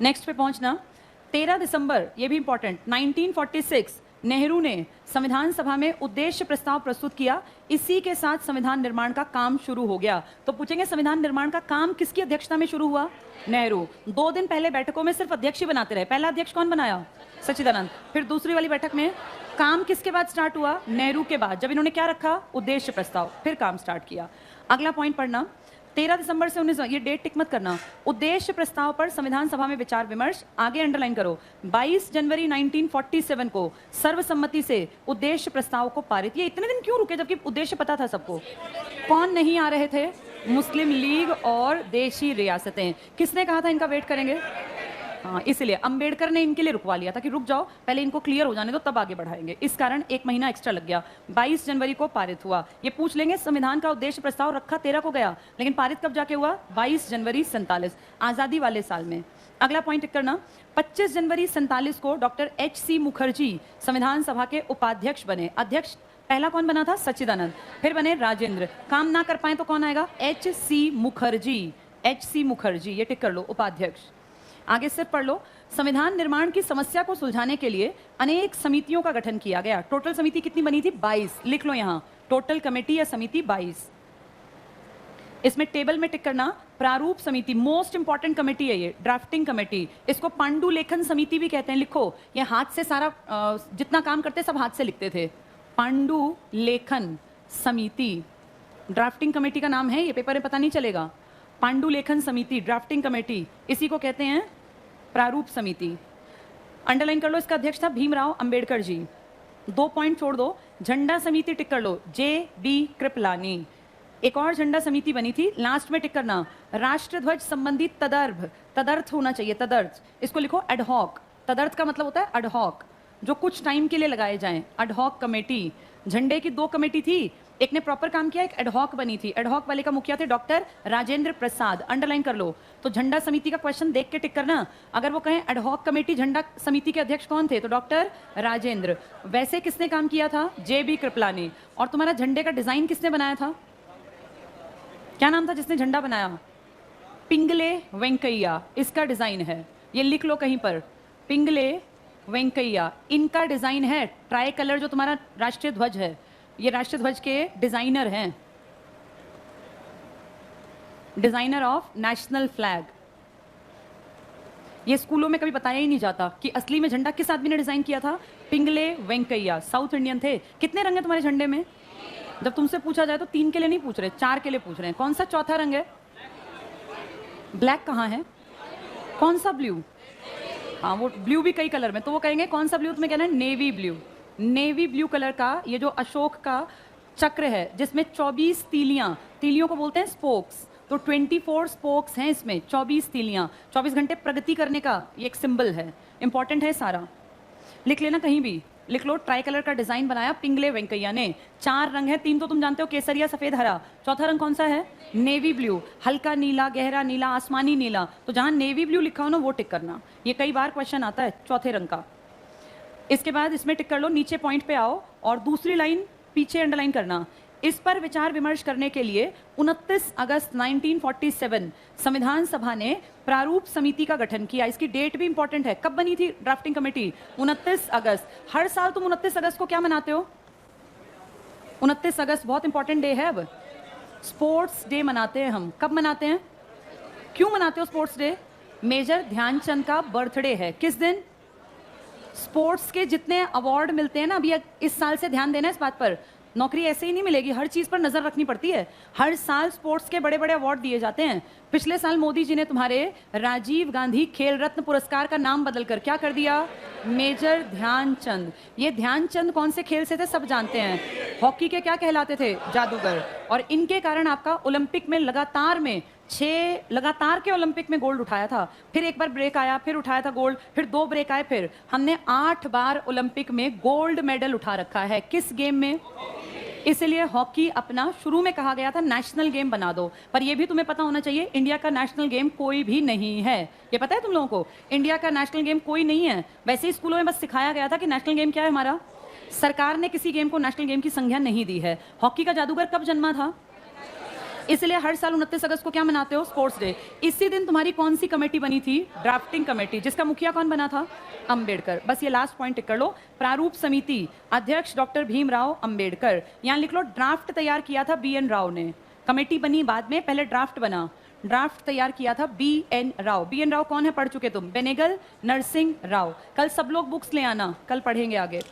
नेक्स्ट पे पहुंचना, 13 दिसंबर, ये भी इंपॉर्टेंट, 1946 नेहरू ने संविधान सभा में उद्देश्य प्रस्ताव प्रस्तुत किया, इसी के साथ संविधान निर्माण का काम शुरू हो गया। तो पूछेंगे संविधान निर्माण का काम किसकी अध्यक्षता में शुरू हुआ? नेहरू। 2 दिन पहले बैठकों में सिर्फ अध्यक्ष ही बनाते रहे। पहला अध्यक्ष कौन बनाया? सच्चिदानंद। फिर दूसरी वाली बैठक में काम किसके बाद स्टार्ट हुआ? नेहरू के बाद, जब इन्होंने क्या रखा? उद्देश्य प्रस्ताव, फिर काम स्टार्ट किया। अगला पॉइंट पढ़ना, 13 दिसंबर से 19, ये डेट टिक मत करना। उद्देश्य प्रस्ताव पर संविधान सभा में विचार विमर्श, आगे अंडरलाइन करो। 22 जनवरी 1947 को सर्वसम्मति से उद्देश्य प्रस्ताव को पारित। ये इतने दिन क्यों रुके जबकि उद्देश्य पता था सबको? कौन नहीं आ रहे थे? मुस्लिम लीग और देशी रियासतें। किसने कहा था इनका वेट करेंगे? हाँ, इसलिए अंबेडकर ने इनके लिए रुकवा लिया था कि रुक जाओ, पहले इनको क्लियर हो जाने दो तब आगे बढ़ाएंगे। इस कारण 1 महीना एक्स्ट्रा लग गया। 22 जनवरी को पारित हुआ। ये पूछ लेंगे संविधान का उद्देश्य प्रस्ताव रखा 13 को गया, लेकिन पारित कब जाके हुआ? 22 जनवरी 47, आजादी वाले साल में। अगला पॉइंट टिक करना, 25 जनवरी 47 को डॉक्टर HC मुखर्जी संविधान सभा के उपाध्यक्ष बने। अध्यक्ष पहला कौन बना था? सच्चिदानंद। फिर बने राजेंद्र। काम ना कर पाए तो कौन आएगा? HC मुखर्जी। HC मुखर्जी, ये टिक कर लो, उपाध्यक्ष। आगे सिर्फ पढ़ लो, संविधान निर्माण की समस्या को सुलझाने के लिए अनेक समितियों का गठन किया गया। टोटल समिति कितनी बनी थी? 22। लिख लो यहाँ, टोटल कमेटी या समिति 22। इसमें टेबल में टिक करना, प्रारूप समिति मोस्ट इंपॉर्टेंट कमेटी है ये, ड्राफ्टिंग कमेटी। इसको पांडुलेखन समिति भी कहते हैं। लिखो, ये हाथ से सारा जितना काम करते सब हाथ से लिखते थे। पांडुलेखन समिति ड्राफ्टिंग कमेटी का नाम है, ये पेपर में पता नहीं चलेगा। पांडुलेखन समिति, ड्राफ्टिंग कमेटी, इसी को कहते हैं प्रारूप समिति। अंडरलाइन कर लो, इसका अध्यक्ष था भीमराव अंबेडकर जी। 2 पॉइंट छोड़ दो, झंडा समिति टिक कर लो, JB कृपलानी। एक और झंडा समिति बनी थी, लास्ट में टिक करना, राष्ट्रध्वज संबंधी तदर्थ होना चाहिए, तदर्थ, इसको लिखो एडहॉक। तदर्थ का मतलब होता है एडहॉक, जो कुछ टाइम के लिए लगाए जाएं। एडहॉक कमेटी, झंडे की 2 कमेटी थी, एक ने प्रॉपर काम किया, एक एडहॉक बनी थी। एडहॉक वाले का मुखिया थे डॉक्टर राजेंद्र प्रसाद। अंडरलाइन कर लो। तो झंडा समिति का क्वेश्चन देख के टिक करना। अगर वो कहें एडहॉक कमेटी झंडा समिति के अध्यक्ष कौन थे, तो डॉक्टर राजेंद्र। वैसे किसने काम किया था? JB कृपलानी। और तुम्हारा झंडे का डिजाइन किसने बनाया था? क्या नाम था जिसने झंडा बनाया? पिंगले वेंकैया, इसका डिजाइन है, ये लिख लो कहीं पर, पिंगले वेंकैया, इनका डिजाइन है। ट्राई कलर जो तुम्हारा राष्ट्रीय ध्वज है, ये राष्ट्रीय ध्वज के डिजाइनर हैं, डिजाइनर ऑफ नेशनल फ्लैग। ये स्कूलों में कभी बताया ही नहीं जाता कि असली में झंडा किस आदमी ने डिजाइन किया था? पिंगले वेंकैया, साउथ इंडियन थे। कितने रंग है तुम्हारे झंडे में? जब तुमसे पूछा जाए तो 3 के लिए नहीं पूछ रहे, 4 के लिए पूछ रहे हैं। कौन सा चौथा रंग है? ब्लैक कहाँ है? कौन सा ब्लू? हाँ, वो ब्लू भी कई कलर में, तो वो कहेंगे कौन सा ब्लू? तुम्हें कहना है navy blue. Navy blue colour का ये जो अशोक का चक्र है, जिसमें 24 तीलियां, तीलियों को बोलते हैं स्पोक्स, तो 24 स्पोक्स हैं इसमें, 24 तीलियां, 24 घंटे प्रगति करने का ये एक सिंबल है। इंपॉर्टेंट है सारा, लिख लेना कहीं भी, लिख लो। ट्राई कलर का डिजाइन बनाया पिंगले वेंकैया ने। 4 रंग है, 3 तो तुम जानते हो, केसरिया, सफेद, हरा। चौथा रंग कौन सा है? नेवी ब्लू, हल्का नीला, गहरा नीला, आसमानी नीला। तो जहां नेवी ब्लू लिखा हो ना वो टिक करना, ये कई बार क्वेश्चन आता है चौथे रंग का। इसके बाद इसमें टिक कर लो, नीचे पॉइंट पे आओ और दूसरी लाइन पीछे अंडरलाइन करना। इस पर विचार विमर्श करने के लिए 29 अगस्त 1947 संविधान सभा ने प्रारूप समिति का गठन किया। इसकी डेट भी इंपॉर्टेंट है, कब बनी थी ड्राफ्टिंग कमेटी? 29 अगस्त। हर साल तुम 29 अगस्त को क्या मनाते हो? 29 अगस्त बहुत इंपॉर्टेंट डे है। अब स्पोर्ट्स डे मनाते हैं हम। कब मनाते हैं? क्यों मनाते हो स्पोर्ट्स डे? मेजर ध्यानचंद का बर्थडे है। किस दिन? स्पोर्ट्स के जितने अवार्ड मिलते हैं ना, अभी इस साल से ध्यान देना इस बात पर, नौकरी ऐसे ही नहीं मिलेगी, हर चीज पर नजर रखनी पड़ती है। हर साल स्पोर्ट्स के बड़े बड़े अवार्ड दिए जाते हैं। पिछले साल मोदी जी ने तुम्हारे राजीव गांधी खेल रत्न पुरस्कार का नाम बदलकर क्या कर दिया? मेजर ध्यानचंद। ये ध्यानचंद कौन से खेल से थे सब जानते हैं, हॉकी के क्या कहलाते थे? जादूगर। और इनके कारण आपका ओलंपिक में लगातार में 6 लगातार के ओलंपिक में गोल्ड उठाया था, फिर एक बार ब्रेक आया, फिर उठाया था गोल्ड, फिर 2 ब्रेक आए, फिर हमने 8 बार ओलंपिक में गोल्ड मेडल उठा रखा है। किस गेम में? इसलिए हॉकी अपना शुरू में कहा गया था नेशनल गेम बना दो, पर यह भी तुम्हें पता होना चाहिए इंडिया का नेशनल गेम कोई भी नहीं है। ये पता है तुम लोगों को? इंडिया का नेशनल गेम कोई नहीं है। वैसे ही स्कूलों में बस सिखाया गया था कि नेशनल गेम क्या है हमारा। सरकार ने किसी गेम को नेशनल गेम की संज्ञा नहीं दी है। हॉकी का जादूगर कब जन्मा था? इसलिए हर साल 29 अगस्त को क्या मनाते हो? Sports day. इसी दिन तुम्हारी कौन सी कमेटी बनी थी? ड्राफ्टिंग कमेटी, जिसका मुखिया कौन बना था? अंबेडकर। बस ये लास्ट पॉइंट टिक कर लो। प्रारूप समिति अध्यक्ष डॉक्टर भीमराव अंबेडकर। यहां लिख लो ड्राफ्ट तैयार किया था BN राव ने। कमेटी बनी बाद में, पहले ड्राफ्ट बना। ड्राफ्ट तैयार किया था BN राव। BN राव कौन है? पढ़ चुके तुम। बेनेगल नरसिंह राव। कल सब लोग बुक्स ले आना, कल पढ़ेंगे आगे।